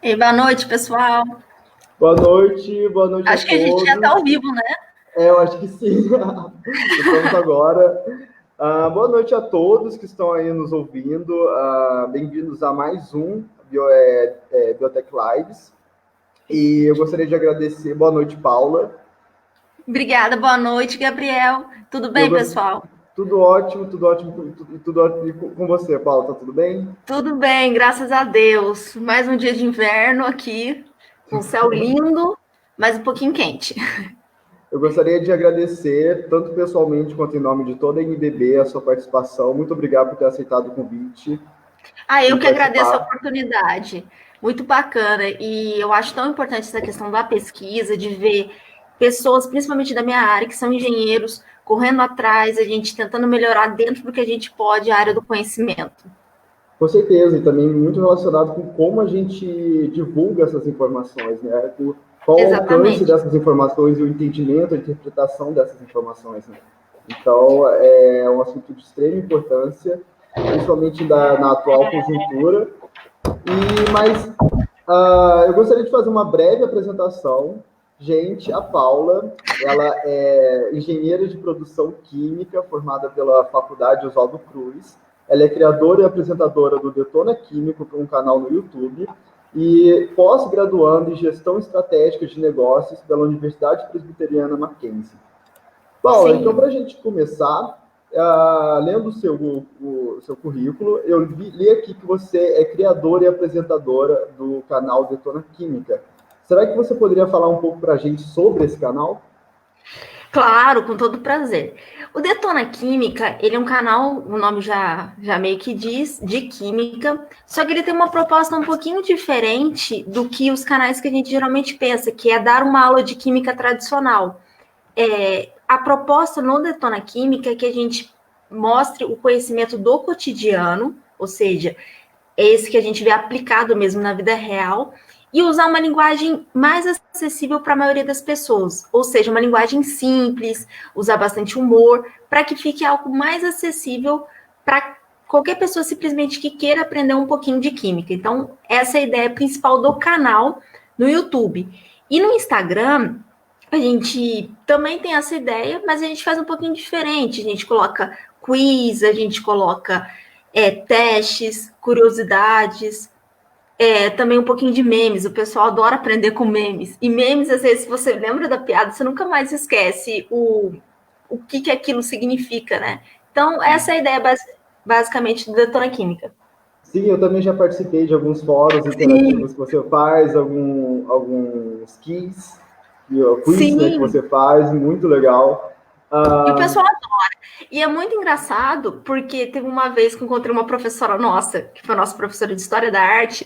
E boa noite, pessoal. Boa noite a todos. Acho que a gente já está ao vivo, né? Eu acho que sim. Estamos agora. Boa noite a todos que estão aí nos ouvindo. Bem-vindos a mais um Biotech Lives. E eu gostaria de agradecer. Boa noite, Paula. Obrigada, boa noite, Gabriel. Tudo bem, pessoal? Tudo ótimo, tudo ótimo. E com você, Paula, tá tudo bem? Tudo bem, graças a Deus. Mais um dia de inverno aqui, com céu lindo, mas um pouquinho quente. Eu gostaria de agradecer, tanto pessoalmente quanto em nome de toda a NBB, a sua participação. Muito obrigado por ter aceitado o convite. Eu que agradeço a oportunidade. Muito bacana. E eu acho tão importante essa questão da pesquisa, de ver pessoas, principalmente da minha área, que são engenheiros, correndo atrás, a gente tentando melhorar dentro do que a gente pode a área do conhecimento. Com certeza, e também muito relacionado com como a gente divulga essas informações, né? Qual o alcance dessas informações e o entendimento, a interpretação dessas informações, né? Então, é um assunto de extrema importância, principalmente na atual conjuntura. Mas eu gostaria de fazer uma breve apresentação. Gente, a Paula, ela é engenheira de produção química, formada pela Faculdade Oswaldo Cruz. Ela é criadora e apresentadora do Detona Químico, para um canal no YouTube, e pós-graduando em Gestão Estratégica de Negócios pela Universidade Presbiteriana Mackenzie. Paula, então, para a gente começar, lendo o seu currículo, eu li aqui que você é criadora e apresentadora do canal Detona Química. Será que você poderia falar um pouco para a gente sobre esse canal? Claro, com todo prazer. O Detona Química, ele é um canal, o nome já meio que diz, de química, só que ele tem uma proposta um pouquinho diferente do que os canais que a gente geralmente pensa, que é dar uma aula de química tradicional. A proposta no Detona Química é que a gente mostre o conhecimento do cotidiano, ou seja, é esse que a gente vê aplicado mesmo na vida real, e usar uma linguagem mais acessível para a maioria das pessoas, ou seja, uma linguagem simples, usar bastante humor, para que fique algo mais acessível para qualquer pessoa simplesmente que queira aprender um pouquinho de química. Então, essa é a ideia principal do canal no YouTube. E no Instagram, a gente também tem essa ideia, mas a gente faz um pouquinho diferente. A gente coloca quiz, a gente coloca testes, curiosidades, também um pouquinho de memes. O pessoal adora aprender com memes. E memes, às vezes, se você lembra da piada, você nunca mais esquece o que aquilo significa, né? Então, essa é a ideia basicamente do Detona Química. Sim, eu também já participei de alguns fóruns interativos que você faz, alguns quiz, né, que você faz, muito legal. E o pessoal adora. E é muito engraçado, porque teve uma vez que eu encontrei uma professora nossa, que foi a nossa professora de História da Arte.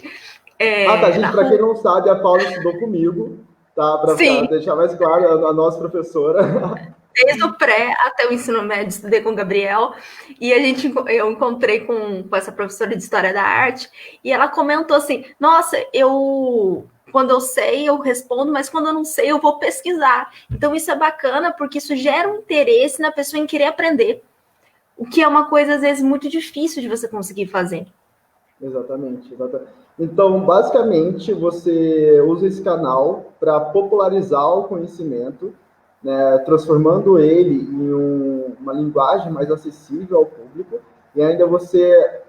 Gente, para quem não sabe, a Paula estudou comigo, tá? Para deixar mais claro, a nossa professora. Desde o pré até o ensino médio, estudei com o Gabriel, e eu encontrei com essa professora de História da Arte, e ela comentou assim, nossa, quando eu sei, eu respondo, mas quando eu não sei, eu vou pesquisar. Então, isso é bacana, porque isso gera um interesse na pessoa em querer aprender, o que é uma coisa, às vezes, muito difícil de você conseguir fazer. Exatamente. Então, basicamente, você usa esse canal para popularizar o conhecimento, né, transformando ele em uma linguagem mais acessível ao público, e ainda você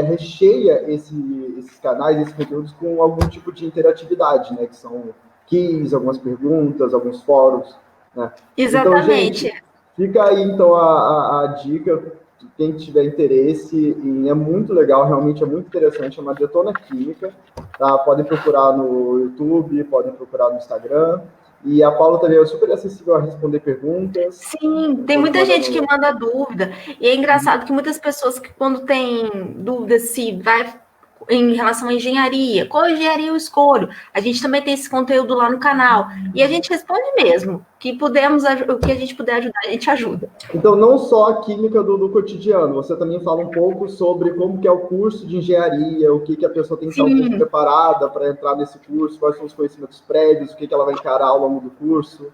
recheia esses canais, esses conteúdos com algum tipo de interatividade, né, que são quiz, algumas perguntas, alguns fóruns. Né? Exatamente. Então, gente, fica aí então a dica, quem tiver interesse, é muito legal, realmente é muito interessante, é uma Detona Química, tá? Podem procurar no YouTube, podem procurar no Instagram. E a Paula também é super acessível a responder perguntas. Sim, tem muita gente que manda dúvida. E é engraçado que muitas pessoas que quando tem dúvida se vai em relação à engenharia, qual engenharia eu escolho? A gente também tem esse conteúdo lá no canal. E a gente responde mesmo. O que a gente puder ajudar, a gente ajuda. Então, não só a química do cotidiano, você também fala um pouco sobre como que é o curso de engenharia, o que a pessoa tem que estar um pouco preparada para entrar nesse curso, quais são os conhecimentos prévios, o que ela vai encarar ao longo do curso.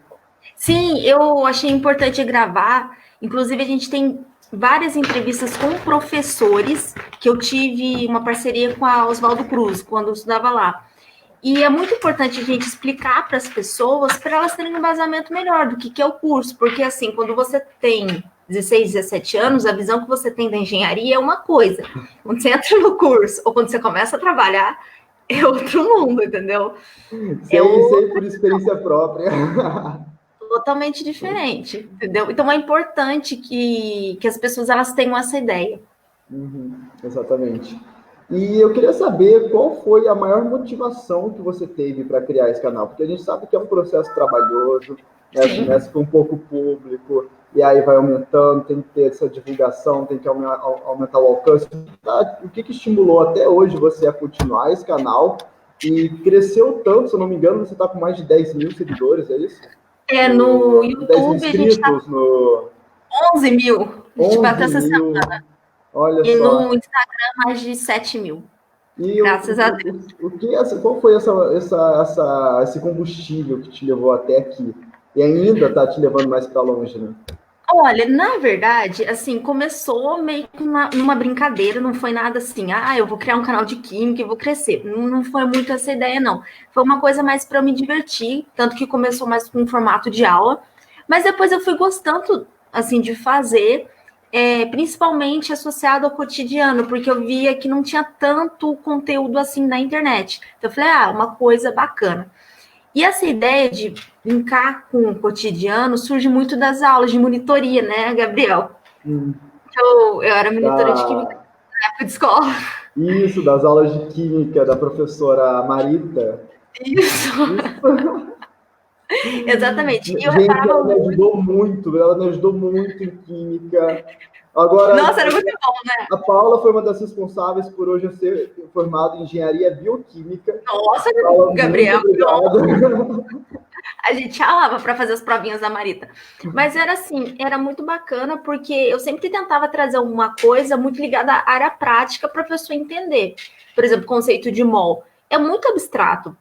Sim, eu achei importante gravar. Inclusive, a gente tem várias entrevistas com professores, que eu tive uma parceria com a Oswaldo Cruz, quando eu estudava lá. E é muito importante a gente explicar para as pessoas, para elas terem um embasamento melhor do que é o curso, porque assim, quando você tem 16, 17 anos, a visão que você tem da engenharia é uma coisa. Quando você entra no curso, ou quando você começa a trabalhar, é outro mundo, entendeu? Sei por experiência própria. Totalmente diferente, entendeu? Então é importante que as pessoas elas tenham essa ideia. Exatamente. E eu queria saber qual foi a maior motivação que você teve para criar esse canal, porque a gente sabe que é um processo trabalhoso, né? Começa com um pouco público, e aí vai aumentando, tem que ter essa divulgação, tem que aumentar o alcance. O que estimulou até hoje você a continuar esse canal e cresceu tanto, se eu não me engano, você está com mais de 10 mil seguidores, é isso? No YouTube 10 mil inscritos, no 11 mil. A gente bateu essa semana. Olha e só. No Instagram, mais de 7 mil. E graças a Deus. Qual foi esse combustível que te levou até aqui? E ainda está te levando mais para longe, né? Olha, na verdade, assim, começou meio que numa brincadeira, não foi nada assim, eu vou criar um canal de química e vou crescer. Não foi muito essa ideia, não. Foi uma coisa mais para me divertir, tanto que começou mais com um formato de aula, mas depois eu fui gostando, assim, de fazer, principalmente associado ao cotidiano, porque eu via que não tinha tanto conteúdo assim na internet. Então eu falei, uma coisa bacana. E essa ideia de brincar com o cotidiano surge muito das aulas de monitoria, né, Gabriel? Eu era monitora de química na época de escola. Isso, das aulas de química da professora Marita. Isso. Exatamente. E eu reparava ela me ajudou muito em química. Agora, nossa, era muito bom, né? A Paula foi uma das responsáveis por hoje eu ser formado em engenharia bioquímica. Nossa, Paula, Gabriel, a gente ralava para fazer as provinhas da Marita. Mas era assim, era muito bacana, porque eu sempre tentava trazer alguma coisa muito ligada à área prática para a pessoa entender. Por exemplo, o conceito de mol. É muito abstrato.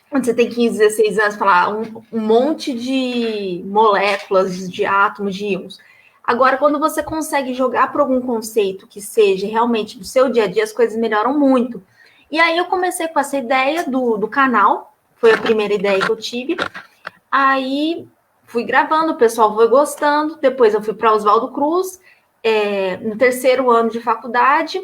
Quando você tem 15, 16 anos, falar um monte de moléculas, de átomos, de íons. Agora, quando você consegue jogar para algum conceito que seja realmente do seu dia a dia, as coisas melhoram muito. E aí eu comecei com essa ideia do canal, foi a primeira ideia que eu tive. Aí fui gravando, o pessoal foi gostando. Depois eu fui para Oswaldo Cruz, no terceiro ano de faculdade.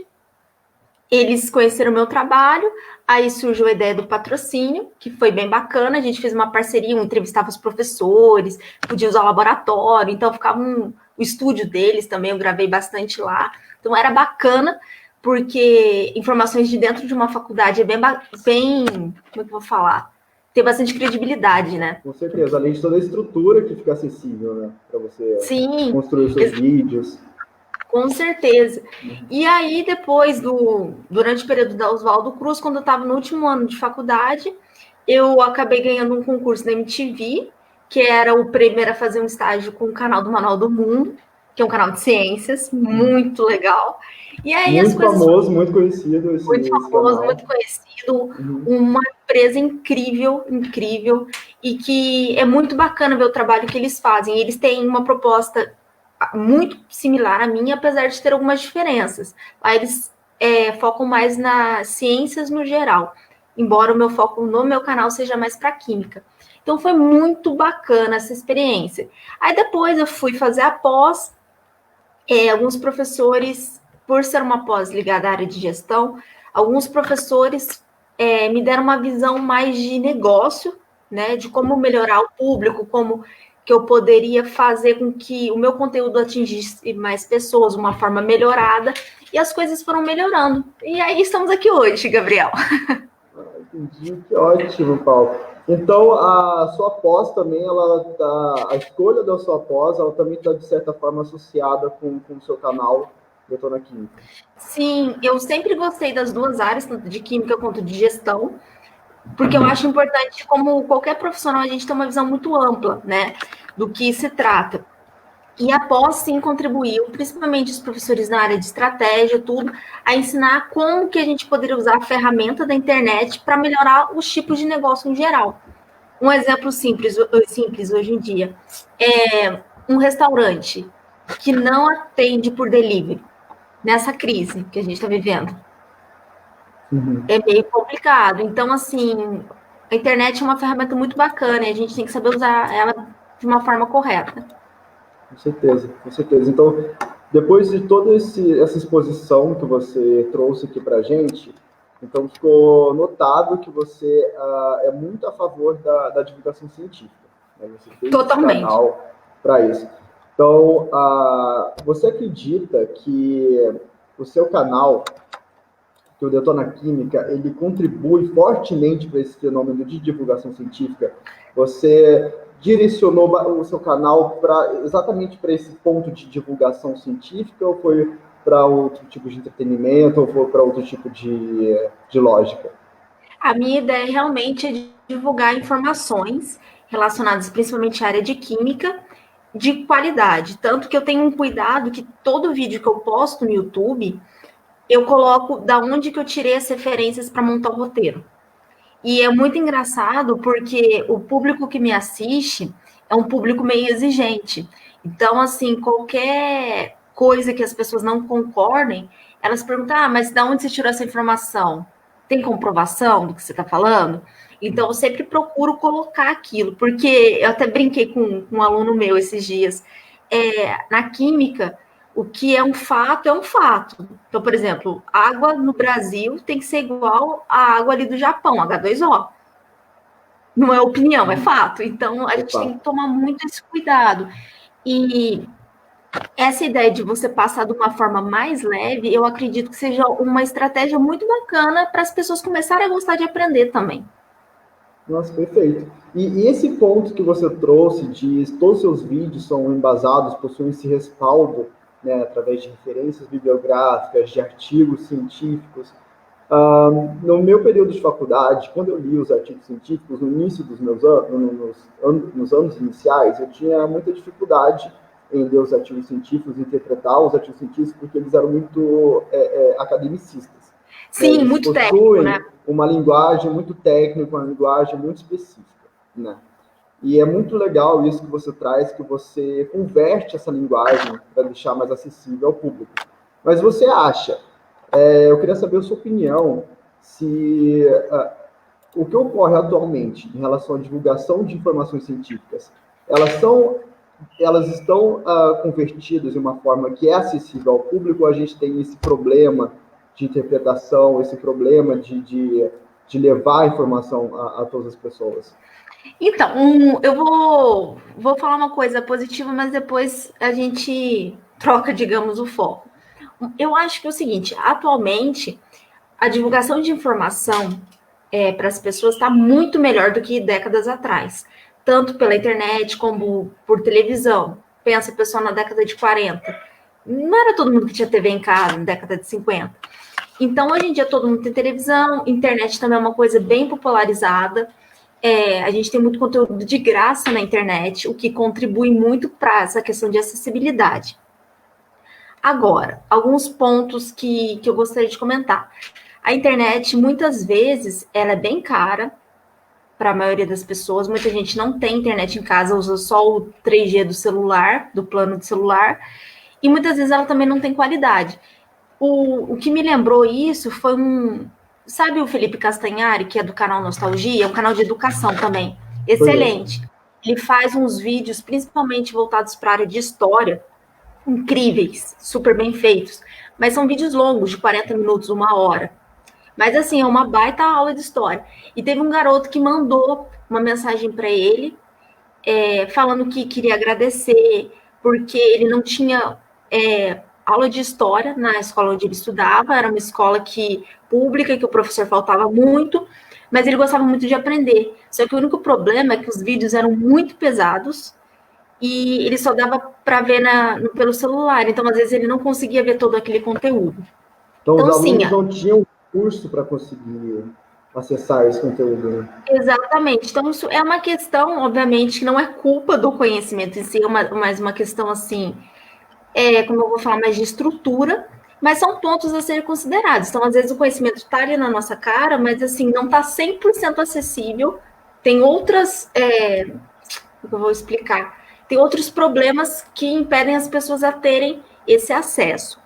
Eles conheceram o meu trabalho, aí surgiu a ideia do patrocínio, que foi bem bacana. A gente fez uma parceria, entrevistava os professores, podia usar o laboratório, então ficava o estúdio deles também, eu gravei bastante lá. Então era bacana, porque informações de dentro de uma faculdade é bem como é que eu vou falar? Tem bastante credibilidade, né? Com certeza, além de toda a estrutura que fica acessível, né? Para você construir os seus vídeos. Com certeza. E aí, depois, durante o período da Oswaldo Cruz, quando eu estava no último ano de faculdade, eu acabei ganhando um concurso da MTV, que era o primeiro a fazer um estágio com o canal do Manual do Mundo, que é um canal de ciências, muito legal. E aí muito famoso, muito conhecido. Muito famoso, muito conhecido. Uma empresa incrível, incrível, e que é muito bacana ver o trabalho que eles fazem. Eles têm uma proposta muito similar à minha, apesar de ter algumas diferenças. Aí eles focam mais nas ciências no geral, embora o meu foco no meu canal seja mais para química. Então foi muito bacana essa experiência. Aí depois eu fui fazer a pós, alguns professores, por ser uma pós ligada à área de gestão, alguns professores me deram uma visão mais de negócio, né, de como melhorar o público, como que eu poderia fazer com que o meu conteúdo atingisse mais pessoas, uma forma melhorada, e as coisas foram melhorando. E aí estamos aqui hoje, Gabriel. Entendi, que ótimo, Paulo. Então, a sua pós também, a escolha da sua pós, ela também está, de certa forma, associada com o seu canal Detona Química. Sim, eu sempre gostei das duas áreas, tanto de química quanto de gestão, porque eu acho importante, como qualquer profissional, a gente tem uma visão muito ampla, né, do que se trata. E a pós, sim, contribuiu, principalmente os professores na área de estratégia, tudo, a ensinar como que a gente poderia usar a ferramenta da internet para melhorar os tipos de negócio em geral. Um exemplo simples hoje em dia é um restaurante. que não atende por delivery nessa crise que a gente está vivendo. É meio complicado. Então, assim, a internet é uma ferramenta muito bacana e a gente tem que saber usar ela de uma forma correta. Com certeza, com certeza. Então, depois de toda essa exposição que você trouxe aqui para a gente, então ficou notável que você é muito a favor da divulgação científica. Né? Você fez esse canal para isso. Então, você acredita que o seu canal, que o Detona Química, ele contribui fortemente para esse fenômeno de divulgação científica? Você direcionou o seu canal exatamente para esse ponto de divulgação científica, ou foi para outro tipo de entretenimento, ou foi para outro tipo de lógica? A minha ideia realmente é divulgar informações relacionadas principalmente à área de química, de qualidade. Tanto que eu tenho um cuidado que todo vídeo que eu posto no YouTube, eu coloco da onde que eu tirei as referências para montar o roteiro. E é muito engraçado porque o público que me assiste é um público meio exigente. Então, assim, qualquer coisa que as pessoas não concordem, elas perguntam, mas de onde você tirou essa informação? Tem comprovação do que você está falando? Então, eu sempre procuro colocar aquilo, porque eu até brinquei com um aluno meu esses dias. Na química, o que é um fato é um fato. Então, por exemplo, água no Brasil tem que ser igual à água ali do Japão, H2O. Não é opinião, é fato. Então, a gente tem que tomar muito esse cuidado. E essa ideia de você passar de uma forma mais leve, eu acredito que seja uma estratégia muito bacana para as pessoas começarem a gostar de aprender também. Nossa, perfeito. E esse ponto que você trouxe de todos os seus vídeos são embasados, possuem esse respaldo, né, através de referências bibliográficas, de artigos científicos. No meu período de faculdade, quando eu li os artigos científicos, no início dos meus anos, nos anos iniciais, eu tinha muita dificuldade em ler os artigos científicos, interpretar os artigos científicos, porque eles eram muito academicistas. Sim, eles muito técnico, né? Uma linguagem muito técnica, uma linguagem muito específica, né? E é muito legal isso que você traz, que você converte essa linguagem para deixar mais acessível ao público. Mas você acha, eu queria saber a sua opinião, se o que ocorre atualmente em relação à divulgação de informações científicas, elas estão convertidas de uma forma que é acessível ao público, ou a gente tem esse problema de interpretação, esse problema de levar a informação a todas as pessoas? Então, eu vou falar uma coisa positiva, mas depois a gente troca, digamos, o foco. Eu acho que é o seguinte, atualmente, a divulgação de informação para as pessoas está muito melhor do que décadas atrás, tanto pela internet como por televisão. Pensa, pessoal, na década de 40. Não era todo mundo que tinha TV em casa, na década de 50. Então, hoje em dia, todo mundo tem televisão, internet também é uma coisa bem popularizada. A gente tem muito conteúdo de graça na internet, o que contribui muito para essa questão de acessibilidade. Agora, alguns pontos que eu gostaria de comentar. A internet, muitas vezes, ela é bem cara para a maioria das pessoas. Muita gente não tem internet em casa, usa só o 3G do celular, do plano de celular, e muitas vezes ela também não tem qualidade. O que me lembrou isso foi sabe o Felipe Castanhari, que é do canal Nostalgia? É um canal de educação também. Excelente. Ele faz uns vídeos, principalmente voltados para a área de história, incríveis, super bem feitos. Mas são vídeos longos, de 40 minutos, 1 hora. Mas, assim, é uma baita aula de história. E teve um garoto que mandou uma mensagem para ele, falando que queria agradecer, porque ele não tinha aula de história na escola onde ele estudava, era uma escola pública, que o professor faltava muito, mas ele gostava muito de aprender. Só que o único problema é que os vídeos eram muito pesados e ele só dava para ver pelo celular, então às vezes ele não conseguia ver todo aquele conteúdo. Então os alunos não tinham curso para conseguir acessar esse conteúdo, né? Exatamente. Então, isso é uma questão, obviamente, que não é culpa do conhecimento em si, mas uma questão assim, como eu vou falar, mais de estrutura, mas são pontos a serem considerados. Então, às vezes, o conhecimento está ali na nossa cara, mas assim, não está 100% acessível. Tem outras. Como eu vou explicar? tem outros problemas que impedem as pessoas a terem esse acesso.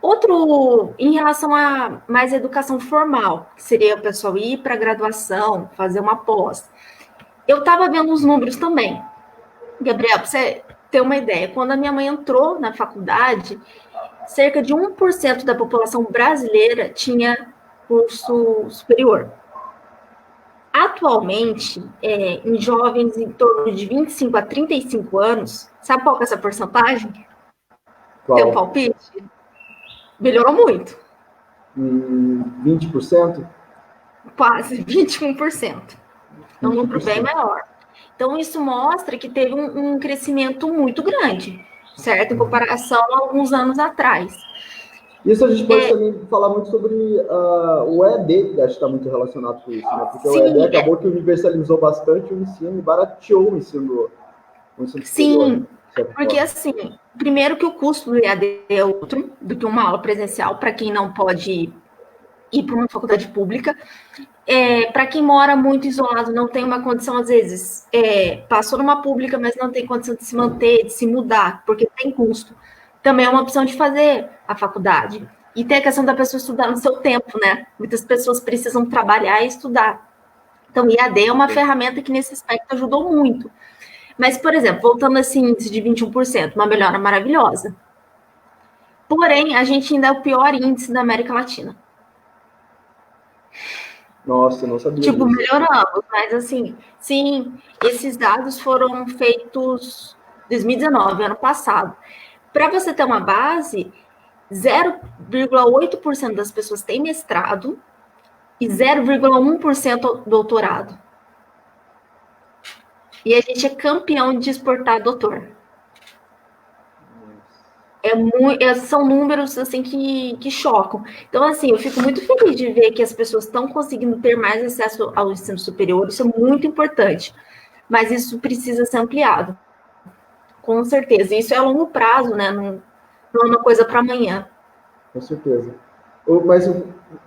Outro, em relação a mais educação formal, que seria o pessoal ir para a graduação, fazer uma pós. Eu estava vendo os números também. Gabriel, para você ter uma ideia, quando a minha mãe entrou na faculdade, cerca de 1% da população brasileira tinha curso superior. Atualmente, em jovens em torno de 25 a 35 anos, sabe qual que é essa porcentagem? Qual? Tem um palpite? Melhorou muito. 20%? Quase 21%. É um número bem maior. Então, isso mostra que teve um crescimento muito grande, certo? Em comparação a alguns anos atrás. Isso a gente pode também falar muito sobre o EAD, que acho que está muito relacionado com isso, né? Porque sim, o EAD acabou que universalizou bastante o ensino e barateou o ensino superior. Sim, porque assim, primeiro que o custo do EAD é outro do que uma aula presencial, para quem não pode ir para uma faculdade pública. Para quem mora muito isolado, não tem uma condição, às vezes, passou numa pública, mas não tem condição de se manter, de se mudar, porque tem custo. Também é uma opção de fazer a faculdade. E tem a questão da pessoa estudar no seu tempo, né? Muitas pessoas precisam trabalhar e estudar. Então, o IAD é uma ferramenta que, nesse aspecto, ajudou muito. Mas, por exemplo, voltando a esse índice de 21%, uma melhora maravilhosa. Porém, a gente ainda é o pior índice da América Latina. Nossa, eu não sabia disso. Melhoramos, mas assim, sim, esses dados foram feitos em 2019, ano passado. Para você ter uma base, 0,8% das pessoas têm mestrado e 0,1% doutorado. E a gente é campeão de exportar doutor. São números assim que chocam. Então, assim, eu fico muito feliz de ver que as pessoas estão conseguindo ter mais acesso ao ensino superior, isso é muito importante. Mas isso precisa ser ampliado. Com certeza. Isso é a longo prazo, né? Não é uma coisa para amanhã. Com certeza. Mas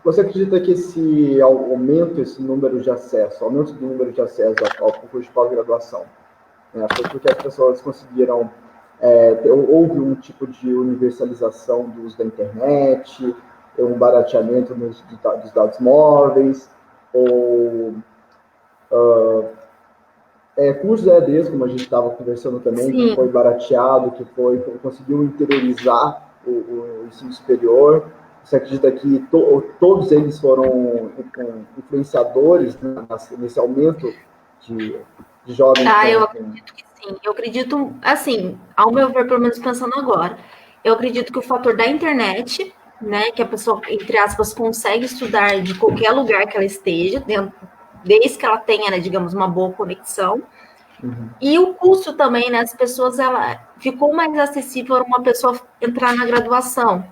você acredita que esse aumento, esse número de acesso, aumento do número de acesso ao concurso de pós-graduação, né, foi porque as pessoas conseguiram, houve um tipo de universalização do uso da internet, um barateamento dos dados móveis, ou cursos EADs, como a gente estava conversando também, sim, que foi barateado, que conseguiu interiorizar o ensino superior. Você acredita que todos eles foram influenciadores, né, nesse aumento de jovens? Eu acredito que sim. Eu acredito, assim, ao meu ver, pelo menos pensando agora, eu acredito que o fator da internet, né, que a pessoa, entre aspas, consegue estudar de qualquer lugar que ela esteja, desde que ela tenha, né, digamos, uma boa conexão. Uhum. E o custo também, né, as pessoas, ela ficou mais acessível para uma pessoa entrar na graduação,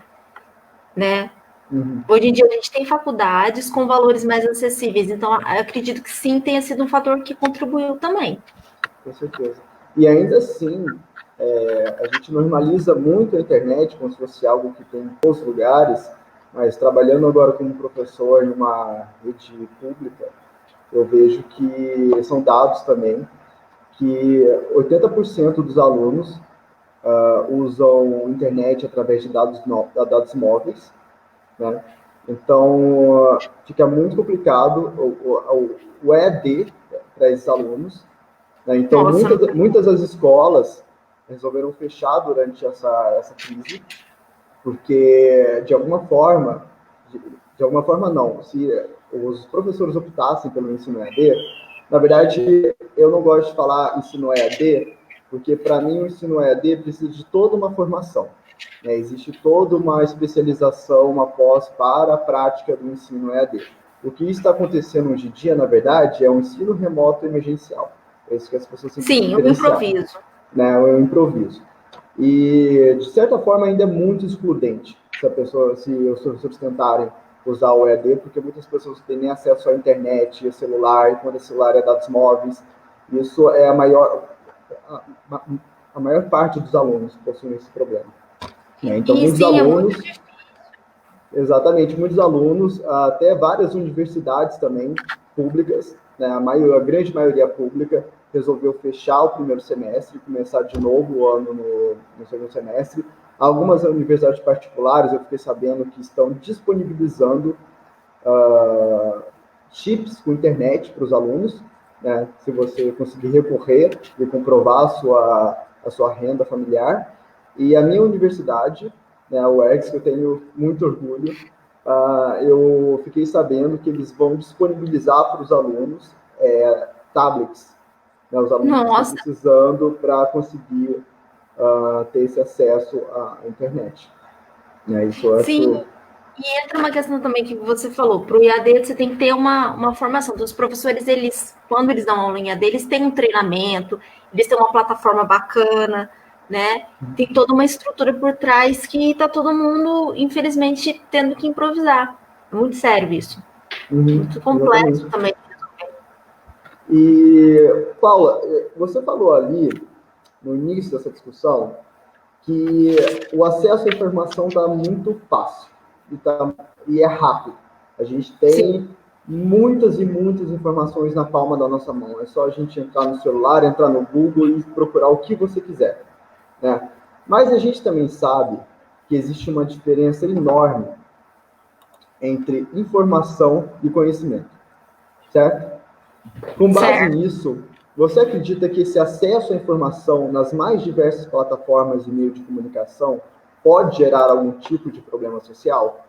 né? Uhum. Hoje em dia a gente tem faculdades com valores mais acessíveis, então eu acredito que sim, tenha sido um fator que contribuiu também. Com certeza. E ainda assim, a gente normaliza muito a internet como se fosse algo que tem em todos os lugares, mas trabalhando agora como professor em uma rede pública, eu vejo que são dados também que 80% dos alunos usam internet através de dados móveis, né? Então, fica muito complicado o EAD para esses alunos, né? Então, muitas das escolas resolveram fechar durante essa crise, porque, de alguma forma não, se os professores optassem pelo ensino EAD, na verdade, eu não gosto de falar ensino EAD, porque, para mim, o ensino EAD precisa de toda uma formação. Né? Existe toda uma especialização, uma pós para a prática do ensino EAD. O que está acontecendo hoje em dia, na verdade, é um ensino remoto emergencial. É isso que as pessoas têm que diferenciar. Sim, o improviso. Né? O improviso. E, de certa forma, ainda é muito excludente se os professores tentarem usar o EAD, porque muitas pessoas têm nem acesso à internet, a celular, e quando o celular é dados móveis. Isso é a maior parte dos alunos que possuem esse problema. Então, muitos alunos... Exatamente, muitos alunos, até várias universidades também, públicas, né, a grande maioria pública, resolveu fechar o primeiro semestre, começar de novo o ano no segundo semestre. Algumas universidades particulares, eu fiquei sabendo que estão disponibilizando chips com internet para os alunos, né, se você conseguir recorrer e comprovar a sua renda familiar. E a minha universidade, né, a UERGS, que eu tenho muito orgulho, eu fiquei sabendo que eles vão disponibilizar para os alunos tablets. Né, os alunos estão precisando para conseguir ter esse acesso à internet. Né, isso eu Sim. E entra uma questão também que você falou, para o EAD você tem que ter uma formação. Então, os professores, quando eles dão aula em EAD, eles têm um treinamento, eles têm uma plataforma bacana, né? Tem toda uma estrutura por trás que está todo mundo, infelizmente, tendo que improvisar. É muito sério isso. Muito complexo também. E, Paula, você falou ali, no início dessa discussão, que o acesso à informação está muito fácil e é rápido. A gente tem muitas e muitas informações na palma da nossa mão. É só a gente entrar no celular, entrar no Google e procurar o que você quiser. Né? Mas a gente também sabe que existe uma diferença enorme entre informação e conhecimento. Certo? Com base nisso, você acredita que esse acesso à informação nas mais diversas plataformas de meio de comunicação pode gerar algum tipo de problema social?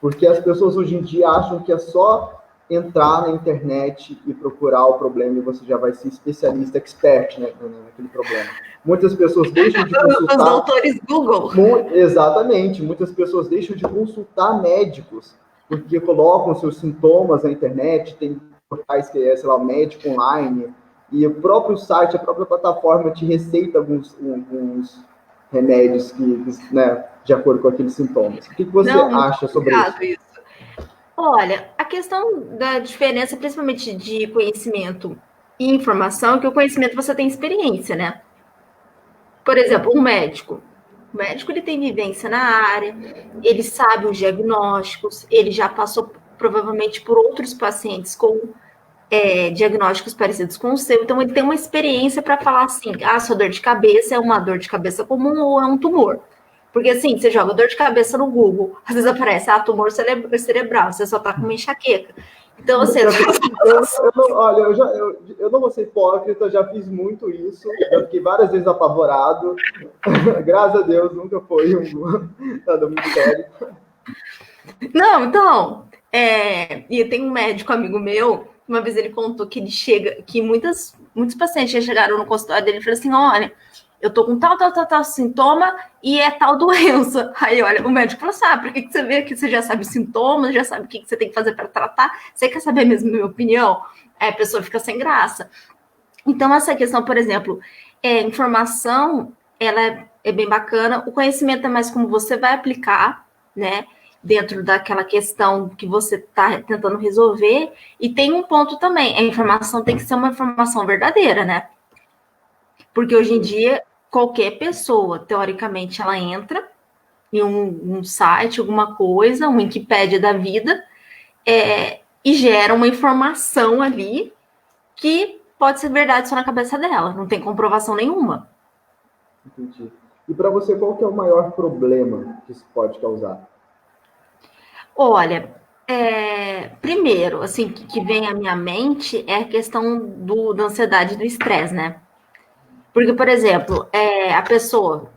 Porque as pessoas hoje em dia acham que é só entrar na internet e procurar o problema e você já vai ser especialista, expert, né, naquele problema. Muitas pessoas deixam de consultar... Os doutores Google. Exatamente. Muitas pessoas deixam de consultar médicos porque colocam seus sintomas na internet, tem portais que é, sei lá, médico online, e o próprio site, a própria plataforma te receita alguns remédios né, de acordo com aqueles sintomas. O que você acha sobre isso? Olha, a questão da diferença, principalmente de conhecimento e informação, é que o conhecimento você tem experiência, né? Por exemplo, um médico. O médico ele tem vivência na área, ele sabe os diagnósticos, ele já passou provavelmente por outros pacientes com diagnósticos parecidos com o seu, então ele tem uma experiência para falar assim, sua dor de cabeça é uma dor de cabeça comum ou é um tumor. Porque assim, você joga dor de cabeça no Google, às vezes aparece, tumor cerebral, você só tá com uma enxaqueca. Então, assim... Olha, eu não vou ser hipócrita, eu já fiz muito isso, já fiquei várias vezes apavorado, graças a Deus, nunca foi nada muito sério. Não, então, e tem um médico amigo meu, uma vez ele contou que ele chega, que muitos pacientes já chegaram no consultório dele e falaram assim, olha, eu tô com tal sintoma e é tal doença. Aí, olha, o médico falou assim, por que você veio aqui? Você já sabe os sintomas, já sabe o que você tem que fazer para tratar? Você quer saber mesmo a minha opinião? Aí a pessoa fica sem graça. Então, essa questão, por exemplo, informação, ela é bem bacana. O conhecimento é mais como você vai aplicar, né? Dentro daquela questão que você está tentando resolver. E tem um ponto também, a informação tem que ser uma informação verdadeira, né? Porque hoje em dia, qualquer pessoa, teoricamente, ela entra em um site, alguma coisa, um Wikipédia da vida, e gera uma informação ali que pode ser verdade só na cabeça dela, não tem comprovação nenhuma. Entendi. E para você, qual que é o maior problema que isso pode causar? Olha, primeiro, assim, que vem à minha mente é a questão da ansiedade e do estresse, né? Porque, por exemplo, a pessoa,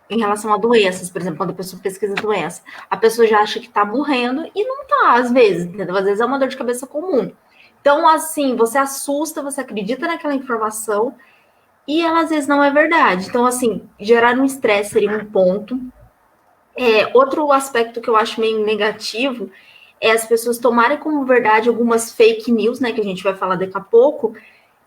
em relação a doenças, por exemplo, quando a pessoa pesquisa doença, a pessoa já acha que tá morrendo e não tá, às vezes, entendeu? Às vezes é uma dor de cabeça comum. Então, assim, você assusta, você acredita naquela informação e ela, às vezes, não é verdade. Então, assim, gerar um estresse seria um ponto. Outro aspecto que eu acho meio negativo é as pessoas tomarem como verdade algumas fake news, né, que a gente vai falar daqui a pouco,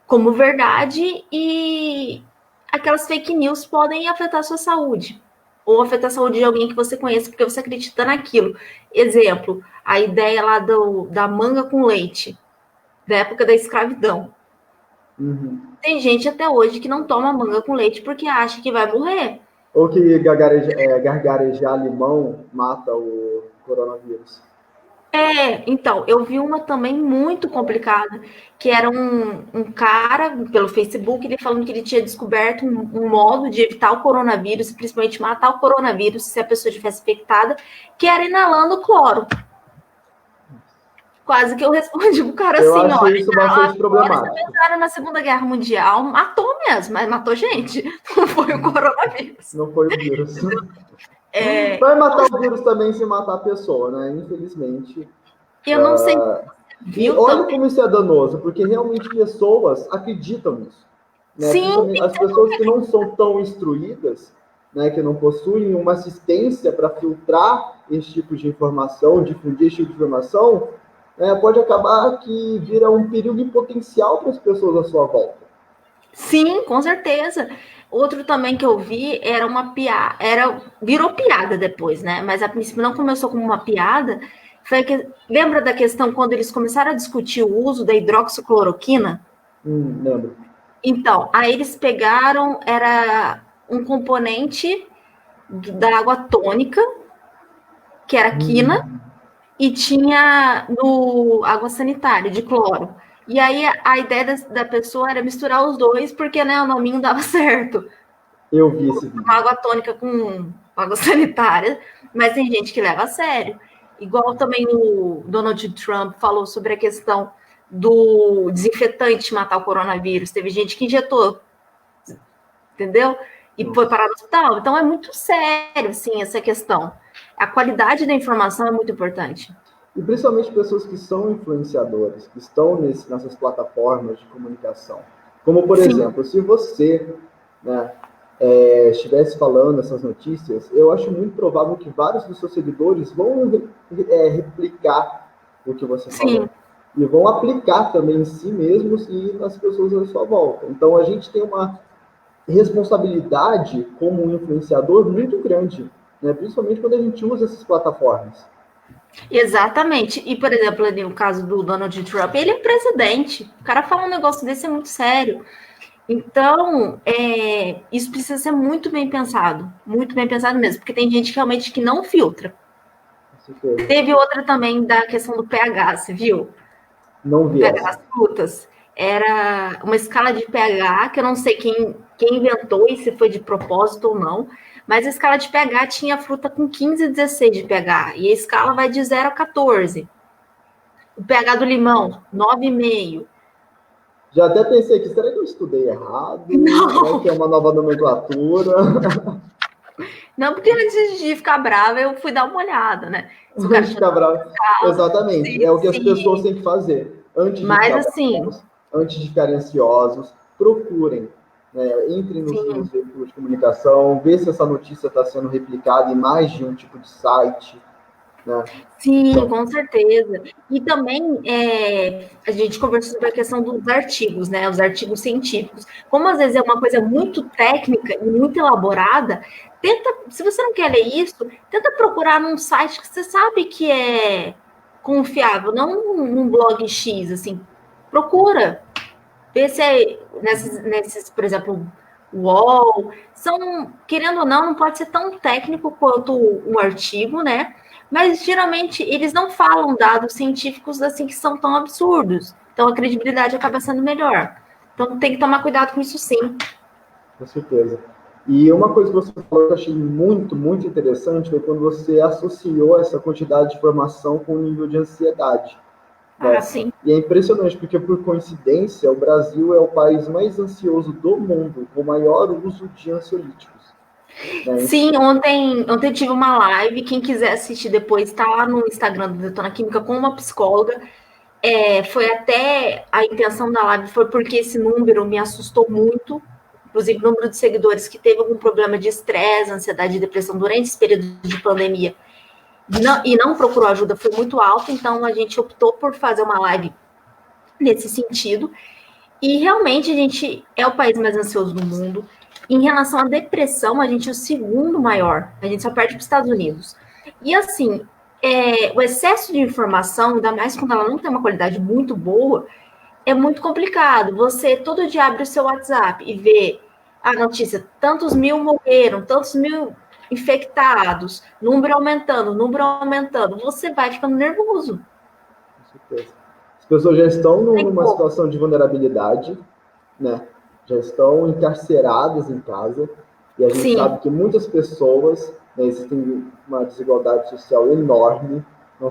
como verdade, e aquelas fake news podem afetar a sua saúde, ou afetar a saúde de alguém que você conhece, porque você acredita naquilo. Exemplo, a ideia lá da manga com leite, da época da escravidão. Uhum. Tem gente até hoje que não toma manga com leite porque acha que vai morrer. Ou que gargarejar limão mata o coronavírus. Então, eu vi uma também muito complicada, que era um cara, pelo Facebook, ele falando que ele tinha descoberto um modo de evitar o coronavírus, principalmente matar o coronavírus se a pessoa estivesse infectada, que era inalando cloro. Quase que eu respondi pro cara Eu assim, acho olha, isso bastante problemático. pensaram na Segunda Guerra Mundial, matou mesmo, mas matou gente, não foi o coronavírus. Não foi o vírus. Vai matar o vírus também se matar a pessoa, né? Infelizmente. Eu não sei se E viu olha também. como isso é danoso, porque realmente pessoas acreditam nisso. Né? Sim, Principalmente as pessoas que não são tão instruídas, né, que não possuem uma assistência para filtrar esse tipo de informação, difundir esse tipo de informação, pode acabar que vira um perigo em potencial para as pessoas à sua volta. sim, com certeza. Outro também que eu vi era uma piada, virou piada depois, né? Mas a princípio não começou como uma piada. Foi que, lembra da questão quando eles começaram a discutir o uso da hidroxicloroquina? Lembro. Então, aí eles pegaram, era um componente da água tônica, que era quina, e tinha no água sanitária, de cloro. E aí a ideia da pessoa era misturar os dois, porque né, o nominho dava certo. Eu vi esse vídeo. Água tônica com água sanitária, mas tem gente que leva a sério. Igual também o Donald Trump falou sobre a questão do desinfetante matar o coronavírus. Teve gente que injetou, entendeu? E foi parar no hospital. Então é muito sério, assim, essa questão. A qualidade da informação é muito importante. E principalmente pessoas que são influenciadores, que estão nessas plataformas de comunicação. Como, por exemplo, se você, né, estivesse falando essas notícias, eu acho muito provável que vários dos seus seguidores vão replicar o que você falou. E vão aplicar também em si mesmos e nas pessoas à sua volta. Então, a gente tem uma responsabilidade como um influenciador muito grande, né? Principalmente quando a gente usa essas plataformas. Exatamente. E, por exemplo, ali no caso do Donald Trump, ele é presidente. O cara fala um negócio desse é muito sério. Então, isso precisa ser muito bem pensado mesmo, porque tem gente realmente que não filtra. Teve outra também da questão do pH, você viu? Não vi pH essa. das frutas. Era uma escala de pH, que eu não sei quem inventou e se foi de propósito ou não, mas a escala de pH tinha fruta com 15 e 16 de pH, e a escala vai de 0 a 14. O pH do limão, 9,5. Já até pensei aqui, será que eu estudei errado? Não. Será que é uma nova nomenclatura? Não, porque antes de ficar brava, eu fui dar uma olhada, né? Se antes de ficar bravo. Exatamente, é o que as pessoas têm que fazer. Antes de ficar bravos, antes de ficarem ansiosos, procurem. Entrem nos veículos de comunicação, vê se essa notícia está sendo replicada em mais de um tipo de site. Né? Sim, então, com certeza. E também a gente conversou sobre a questão dos artigos, né? Os artigos científicos. Como às vezes é uma coisa muito técnica e muito elaborada, se você não quer ler isso, tenta procurar num site que você sabe que é confiável, não num blog X, assim. Procura. Vê se é nesses, por exemplo, UOL, querendo ou não pode ser tão técnico quanto um artigo, né? Mas geralmente eles não falam dados científicos assim que são tão absurdos. Então a credibilidade acaba sendo melhor. Então tem que tomar cuidado com isso sim. Com certeza. E uma coisa que você falou que eu achei muito, muito interessante foi quando você associou essa quantidade de informação com o nível de ansiedade. Né? Sim. E é impressionante, porque por coincidência, o Brasil é o país mais ansioso do mundo, com o maior uso de ansiolíticos. Né? Sim, ontem tive uma live, quem quiser assistir depois, está lá no Instagram do Detona Química com uma psicóloga. Foi até, a intenção da live foi porque esse número me assustou muito, inclusive o número de seguidores que teve algum problema de estresse, ansiedade e depressão durante esse período de pandemia e não procurou ajuda foi muito alto, então a gente optou por fazer uma live nesse sentido. E realmente a gente é o país mais ansioso do mundo. Em relação à depressão, a gente é o segundo maior. A gente só perde para os Estados Unidos. E assim, o excesso de informação, ainda mais quando ela não tem uma qualidade muito boa, é muito complicado. Você todo dia abre o seu WhatsApp e vê a notícia, tantos mil morreram, tantos mil infectados, número aumentando, você vai ficando nervoso. Com certeza. As pessoas já estão numa situação de vulnerabilidade, né? Já estão encarceradas em casa, e a gente sabe que muitas pessoas, né, existem uma desigualdade social enorme, não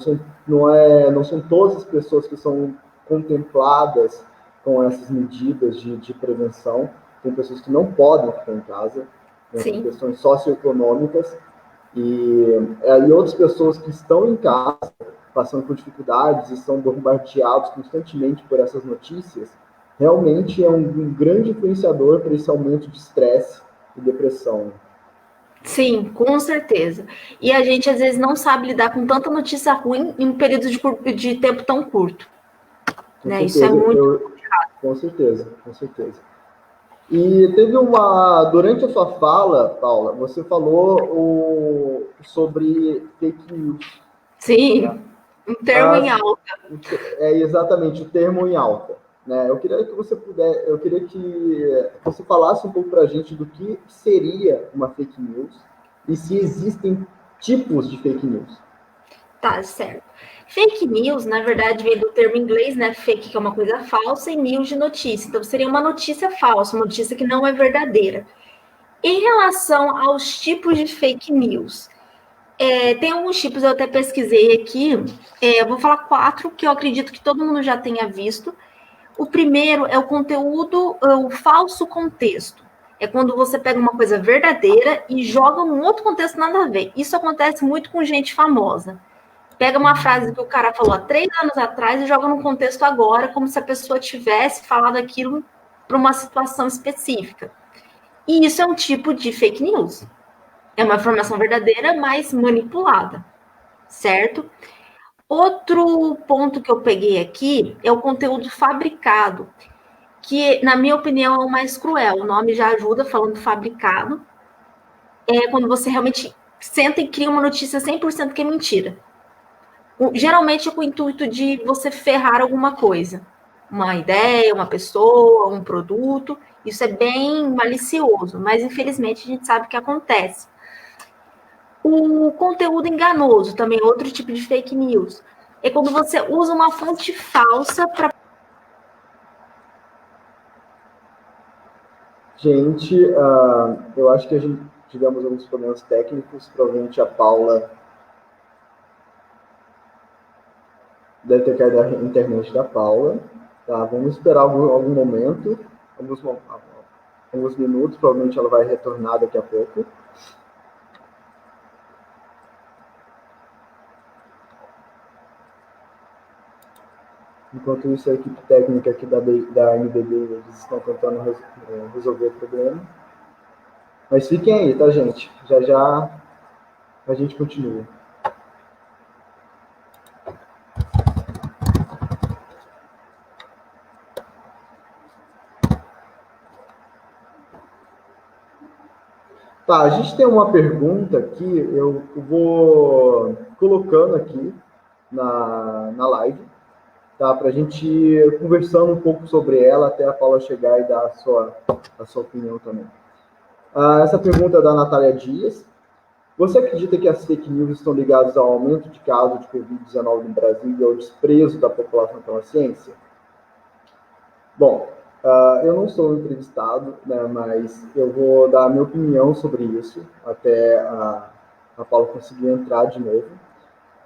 são todas as pessoas que são contempladas com essas medidas de prevenção, tem pessoas que não podem ficar em casa, né, por questões socioeconômicas, e outras pessoas que estão em casa, passando por dificuldades e são bombardeados constantemente por essas notícias, realmente é um grande influenciador para esse aumento de estresse e depressão. Sim, com certeza. E a gente, às vezes, não sabe lidar com tanta notícia ruim em um período de tempo tão curto. Né? Isso é muito complicado. Com certeza, com certeza. E teve durante a sua fala, Paula, você falou sobre fake news. Sim, né? Um termo em alta. Exatamente, o termo em alta. Né? Eu queria que você falasse um pouco para a gente do que seria uma fake news e se existem tipos de fake news. Tá, certo. Fake news, na verdade, vem do termo inglês, né? Fake, que é uma coisa falsa, e news de notícia. Então, seria uma notícia falsa, uma notícia que não é verdadeira. Em relação aos tipos de fake news, tem alguns tipos, eu até pesquisei aqui, eu vou falar 4 que eu acredito que todo mundo já tenha visto. O primeiro é o conteúdo, o falso contexto. É quando você pega uma coisa verdadeira e joga num outro contexto nada a ver. Isso acontece muito com gente famosa. Pega uma frase que o cara falou há 3 anos atrás e joga num contexto agora, como se a pessoa tivesse falado aquilo para uma situação específica. E isso é um tipo de fake news. É uma informação verdadeira, mas manipulada, certo? Outro ponto que eu peguei aqui é o conteúdo fabricado, que, na minha opinião, é o mais cruel. O nome já ajuda, falando fabricado. É quando você realmente senta e cria uma notícia 100% que é mentira. Geralmente é com o intuito de você ferrar alguma coisa. Uma ideia, uma pessoa, um produto. Isso é bem malicioso, mas infelizmente a gente sabe que acontece. O conteúdo enganoso também é outro tipo de fake news. É quando você usa uma fonte falsa para... Gente, eu acho que a gente tivemos alguns problemas técnicos, provavelmente a Paula deve ter caído a internet da Paula. Tá, vamos esperar algum momento, alguns minutos, provavelmente ela vai retornar daqui a pouco. Enquanto isso, a equipe técnica aqui da MDB, eles estão tentando resolver o problema. Mas fiquem aí, tá, gente? Já já a gente continua. Tá, a gente tem uma pergunta aqui, eu vou colocando aqui na live, tá? Para a gente ir conversando um pouco sobre ela até a Paula chegar e dar a sua opinião também. Essa pergunta é da Natália Dias. Você acredita que as fake news estão ligadas ao aumento de casos de Covid-19 no Brasil e ao desprezo da população pela ciência? Bom, eu não sou entrevistado, né, mas eu vou dar a minha opinião sobre isso, até a Paula conseguir entrar de novo.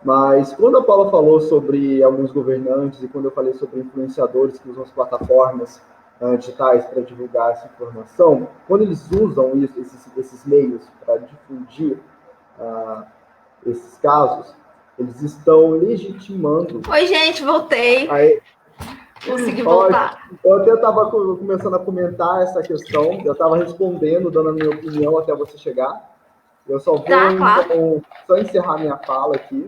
Mas quando a Paula falou sobre alguns governantes e quando eu falei sobre influenciadores que usam as plataformas digitais para divulgar essa informação, quando eles usam esses meios para difundir esses casos, eles estão legitimando... Oi, gente, voltei. Aí, consegui voltar. Eu até estava começando a comentar essa questão, eu estava respondendo, dando a minha opinião até você chegar. Eu só vou então, só encerrar minha fala aqui.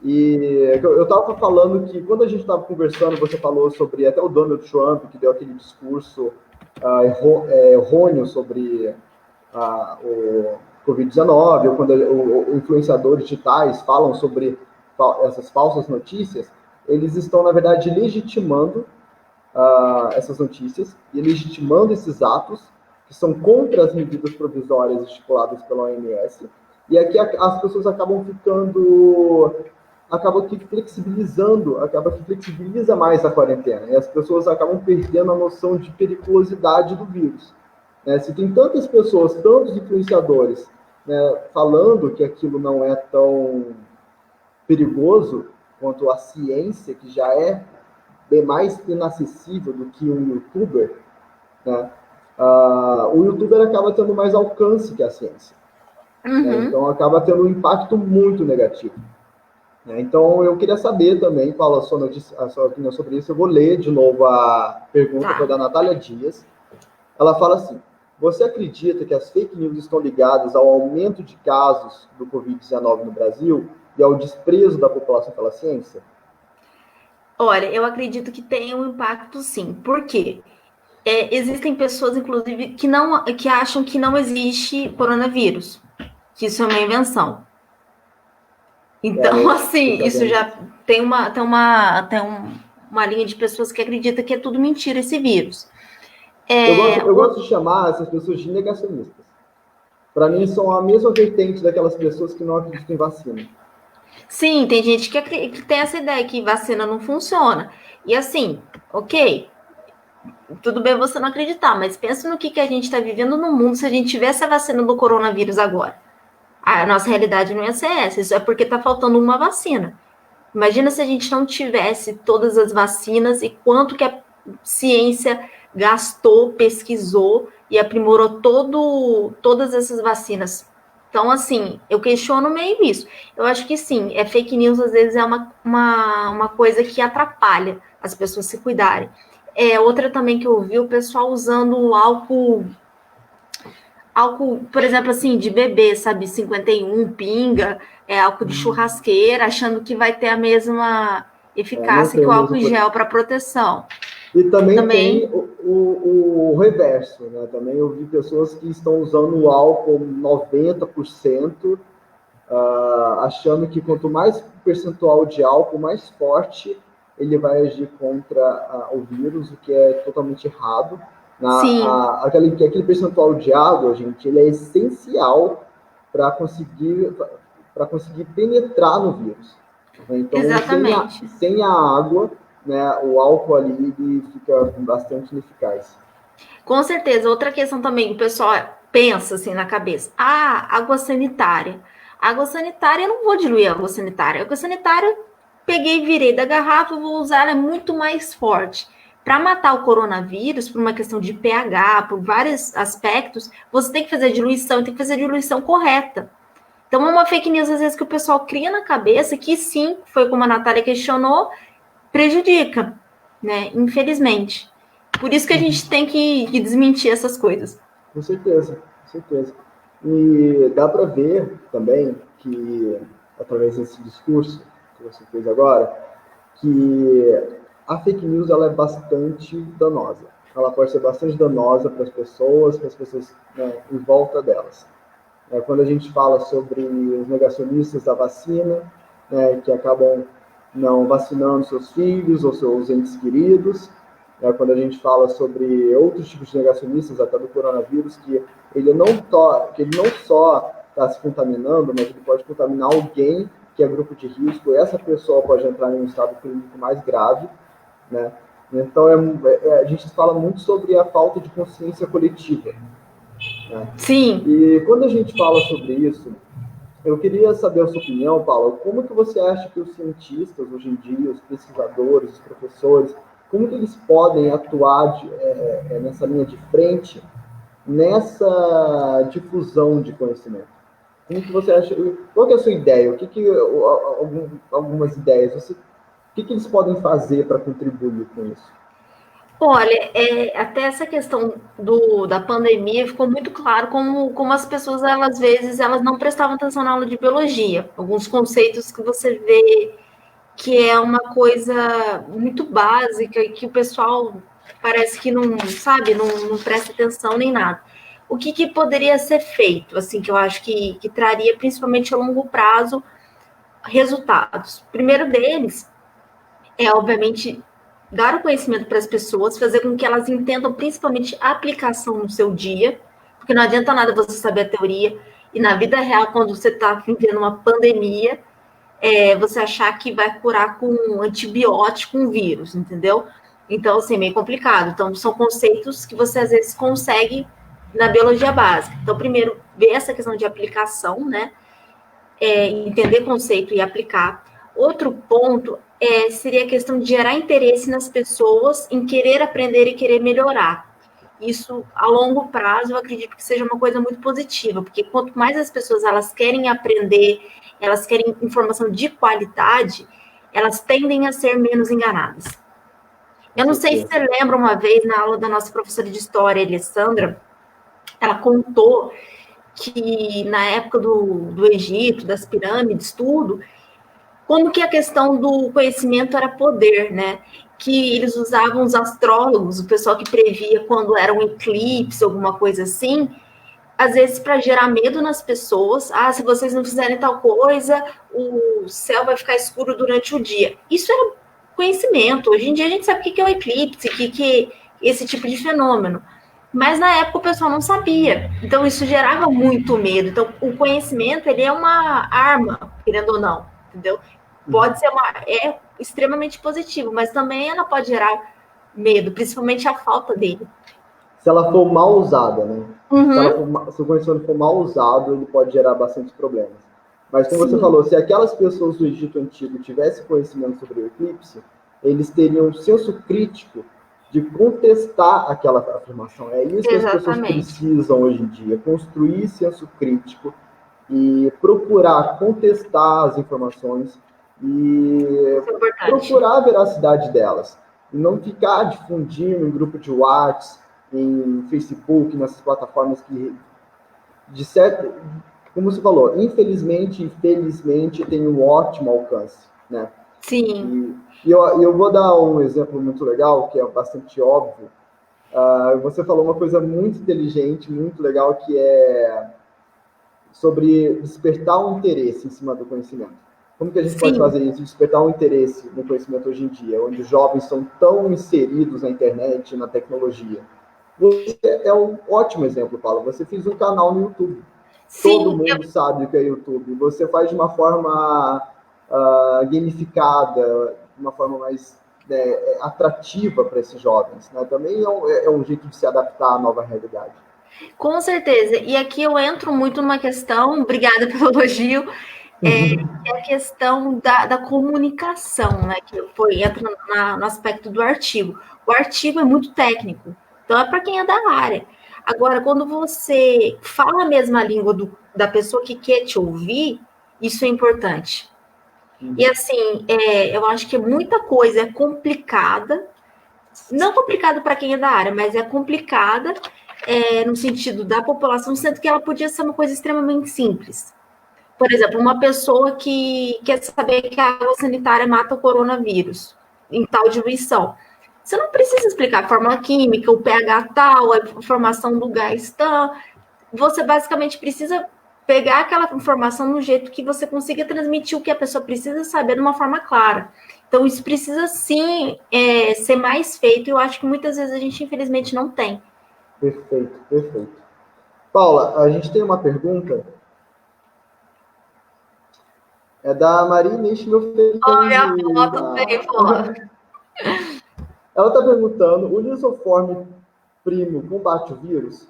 E eu estava falando que quando a gente estava conversando, você falou sobre até o Donald Trump, que deu aquele discurso errôneo sobre o Covid-19, ou quando influenciadores digitais falam sobre essas falsas notícias, eles estão, na verdade, legitimando essas notícias e legitimando esses atos que são contra as medidas provisórias estipuladas pela OMS E aqui as pessoas acabam que flexibiliza mais a quarentena, e as pessoas acabam perdendo a noção de periculosidade do vírus. Né? Se tem tantas pessoas, tantos influenciadores, né, falando que aquilo não é tão perigoso quanto a ciência, que já é bem mais inacessível do que um youtuber, né? O youtuber acaba tendo mais alcance que a ciência. Né? Então acaba tendo um impacto muito negativo. Né? Então eu queria saber também, Paula, a sua opinião sobre isso. Eu vou ler de novo a pergunta que é da Natália Dias. Ela fala assim: você acredita que as fake news estão ligadas ao aumento de casos do Covid-19 no Brasil e ao desprezo da população pela ciência? Olha, eu acredito que tem um impacto, sim. Por quê? Existem pessoas, inclusive, que acham que não existe coronavírus, que isso é uma invenção. Então, assim, isso já tem uma linha de pessoas que acreditam que é tudo mentira esse vírus. Eu gosto de chamar essas pessoas de negacionistas. Para mim, são a mesma vertente daquelas pessoas que não acreditam em vacina. Sim, tem gente que tem essa ideia que vacina não funciona. E assim, ok, tudo bem você não acreditar, mas pensa no que a gente está vivendo no mundo se a gente tivesse a vacina do coronavírus agora. A nossa realidade não ia ser essa, isso é porque está faltando uma vacina. Imagina se a gente não tivesse todas as vacinas e quanto que a ciência gastou, pesquisou e aprimorou todas essas vacinas. Então, assim, eu questiono meio isso. Eu acho que sim, fake news às vezes é uma coisa que atrapalha as pessoas se cuidarem. Outra também que eu vi, o pessoal usando álcool, por exemplo, assim, de bebê, sabe, 51, pinga, álcool de churrasqueira, achando que vai ter a mesma eficácia que o álcool gel para proteção. E também tem o reverso, né? Também eu vi pessoas que estão usando o álcool 90%, achando que quanto mais percentual de álcool, mais forte ele vai agir contra o vírus, o que é totalmente errado. Aquele percentual de água, gente, ele é essencial para conseguir penetrar no vírus. Então, sem a água, né, o álcool ali ele fica bastante ineficaz. Com certeza. Outra questão também, o pessoal pensa assim na cabeça: água sanitária. Água sanitária, eu não vou diluir a água sanitária. A água sanitária, peguei e virei da garrafa, vou usar, ela é muito mais forte. Para matar o coronavírus, por uma questão de pH, por vários aspectos, você tem que fazer a diluição, tem que fazer a diluição correta. Então, é uma fake news, às vezes, que o pessoal cria na cabeça, que sim, foi como a Natália questionou, prejudica, né? Infelizmente. Por isso que a gente tem que desmentir essas coisas. Com certeza, com certeza. E dá para ver também que, através desse discurso que você fez agora, que a fake news ela é bastante danosa. Ela pode ser bastante danosa para as pessoas, né, em volta delas. Quando a gente fala sobre os negacionistas da vacina, né, que acabam não vacinando seus filhos ou seus entes queridos, quando a gente fala sobre outros tipos de negacionistas, até do coronavírus, que ele não só está se contaminando, mas ele pode contaminar alguém que é grupo de risco, e essa pessoa pode entrar em um estado clínico mais grave, né? Então, a gente fala muito sobre a falta de consciência coletiva. Né? Sim. E quando a gente fala sobre isso, eu queria saber a sua opinião, Paula. Como que você acha que os cientistas, hoje em dia, os pesquisadores, os professores, como que eles podem atuar nessa linha de frente, nessa difusão de conhecimento? Como que você acha? Qual que é a sua ideia? Algumas ideias? O que eles podem fazer para contribuir com isso? Olha, até essa questão da pandemia ficou muito claro como as pessoas, às vezes, elas não prestavam atenção na aula de biologia. Alguns conceitos que você vê que é uma coisa muito básica e que o pessoal parece que não, sabe, não presta atenção nem nada. O que poderia ser feito, assim, que eu acho que traria, principalmente a longo prazo, resultados? O primeiro deles é, obviamente, dar o conhecimento para as pessoas, fazer com que elas entendam principalmente a aplicação no seu dia, porque não adianta nada você saber a teoria e na vida real, quando você está vivendo uma pandemia, você achar que vai curar com um antibiótico um vírus, entendeu? Então, assim, meio complicado. Então, são conceitos que você às vezes consegue na biologia básica. Então, primeiro, ver essa questão de aplicação, né? Entender conceito e aplicar. Outro ponto seria a questão de gerar interesse nas pessoas em querer aprender e querer melhorar. Isso, a longo prazo, eu acredito que seja uma coisa muito positiva, porque quanto mais as pessoas elas querem aprender, elas querem informação de qualidade, elas tendem a ser menos enganadas. Eu não sei se você lembra uma vez, na aula da nossa professora de história, Alessandra, ela contou que na época do Egito, das pirâmides, tudo, como que a questão do conhecimento era poder, né? Que eles usavam os astrólogos, o pessoal que previa quando era um eclipse, alguma coisa assim, às vezes para gerar medo nas pessoas. Se vocês não fizerem tal coisa, o céu vai ficar escuro durante o dia. Isso era conhecimento. Hoje em dia a gente sabe o que é o eclipse, o que é esse tipo de fenômeno. Mas na época o pessoal não sabia. Então isso gerava muito medo. Então o conhecimento, ele é uma arma, querendo ou não, entendeu? Pode ser extremamente positivo, mas também ela pode gerar medo, principalmente a falta dele. Se ela for mal usada, né? Se o conhecimento for mal usado, ele pode gerar bastante problemas. Mas como você falou, se aquelas pessoas do Egito Antigo tivessem conhecimento sobre o eclipse, eles teriam um senso crítico de contestar aquela afirmação. É isso que as pessoas precisam hoje em dia, construir senso crítico e procurar contestar as informações e procurar a veracidade delas. E não ficar difundindo em grupo de WhatsApp, em Facebook, nessas plataformas que, de certo, como você falou, infelizmente e felizmente tem um ótimo alcance, né? Sim. E eu vou dar um exemplo muito legal, que é bastante óbvio. Você falou uma coisa muito inteligente, muito legal, que é sobre despertar um interesse em cima do conhecimento. Como que a gente pode fazer isso, despertar um interesse no conhecimento hoje em dia, onde os jovens são tão inseridos na internet, na tecnologia? Você é um ótimo exemplo, Paula. Você fez um canal no YouTube. Todo mundo sabe o que é YouTube. Você faz de uma forma gamificada, de uma forma mais atrativa para esses jovens, né? Também é um jeito de se adaptar à nova realidade. Com certeza. E aqui eu entro muito numa questão, obrigada pelo elogio, é a questão da comunicação, né? Que entra no aspecto do artigo. O artigo é muito técnico, então é para quem é da área. Agora, quando você fala a mesma língua da pessoa que quer te ouvir, isso é importante. E assim, eu acho que muita coisa é complicada, não complicada para quem é da área, mas é complicada no sentido da população, sendo que ela podia ser uma coisa extremamente simples. Por exemplo, uma pessoa que quer saber que a água sanitária mata o coronavírus em tal diluição. Você não precisa explicar a fórmula química, o pH tal, a formação do gás tal. Você basicamente precisa pegar aquela informação no jeito que você consiga transmitir o que a pessoa precisa saber de uma forma clara. Então, isso precisa, sim, ser mais feito, e eu acho que muitas vezes a gente, infelizmente, não tem. Perfeito, perfeito. Paula, a gente tem uma pergunta. É da Marina Schmilfeld. Minha foto bem, Ela está perguntando, o lisoforme primo combate o vírus?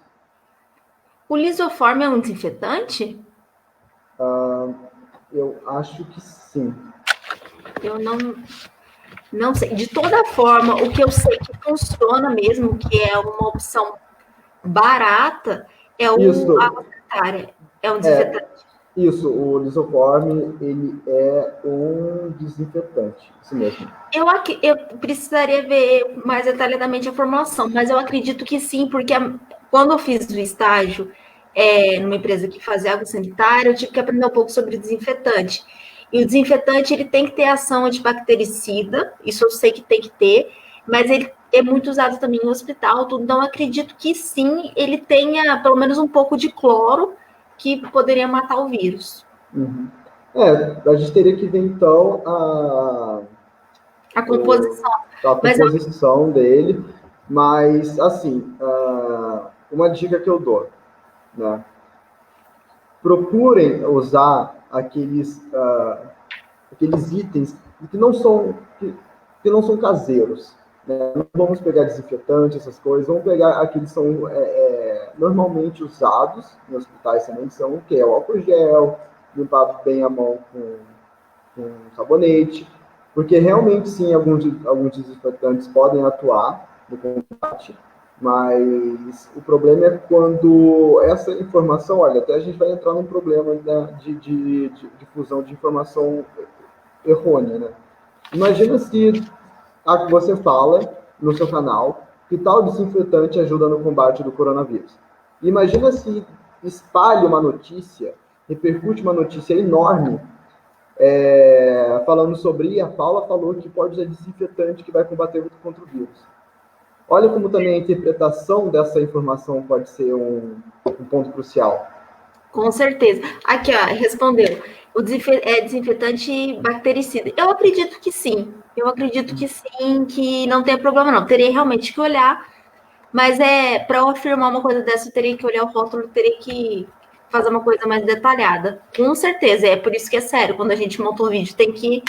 O lisoforme é um desinfetante? Eu acho que sim. Eu não sei. De toda forma, o que eu sei que funciona mesmo, que é uma opção barata, é a água sanitária. É um desinfetante. Isso, o lisoforme, ele é um desinfetante. Isso mesmo. Eu precisaria ver mais detalhadamente a formulação, mas eu acredito que sim, porque quando eu fiz o estágio numa empresa que fazia água sanitária, eu tive que aprender um pouco sobre desinfetante. E o desinfetante, ele tem que ter ação antibactericida, isso eu sei que tem que ter, mas ele é muito usado também no hospital, tudo, então eu acredito que sim, ele tenha pelo menos um pouco de cloro, que poderia matar o vírus. Uhum. A gente teria que ver, então, a composição. A composição dele, mas, assim, uma dica que eu dou, né? procurem usar aqueles itens que não são caseiros. Né? Não vamos pegar desinfetante, essas coisas, vamos pegar aqueles que são normalmente usados em hospitais também, são o que? O álcool gel, limpar bem a mão com sabonete, porque realmente sim, alguns desinfetantes podem atuar no combate, mas o problema é quando essa informação, olha, até a gente vai entrar num problema, né, de difusão de informação errônea, né? Imagina se você fala no seu canal que tal desinfetante ajuda no combate do coronavírus. Imagina se espalha uma notícia, repercute uma notícia enorme, falando sobre, a Paula falou que pode usar desinfetante que vai combater contra o vírus. Olha como também a interpretação dessa informação pode ser um ponto crucial. Com certeza. Aqui, ó, respondeu. O desinfetante bactericida. Eu acredito que sim. Eu acredito que sim, que não tem problema não. Teria realmente que olhar, mas para eu afirmar uma coisa dessa, eu teria que olhar o rótulo, teria que fazer uma coisa mais detalhada. Com certeza, é por isso que é sério. Quando a gente monta um vídeo, tem que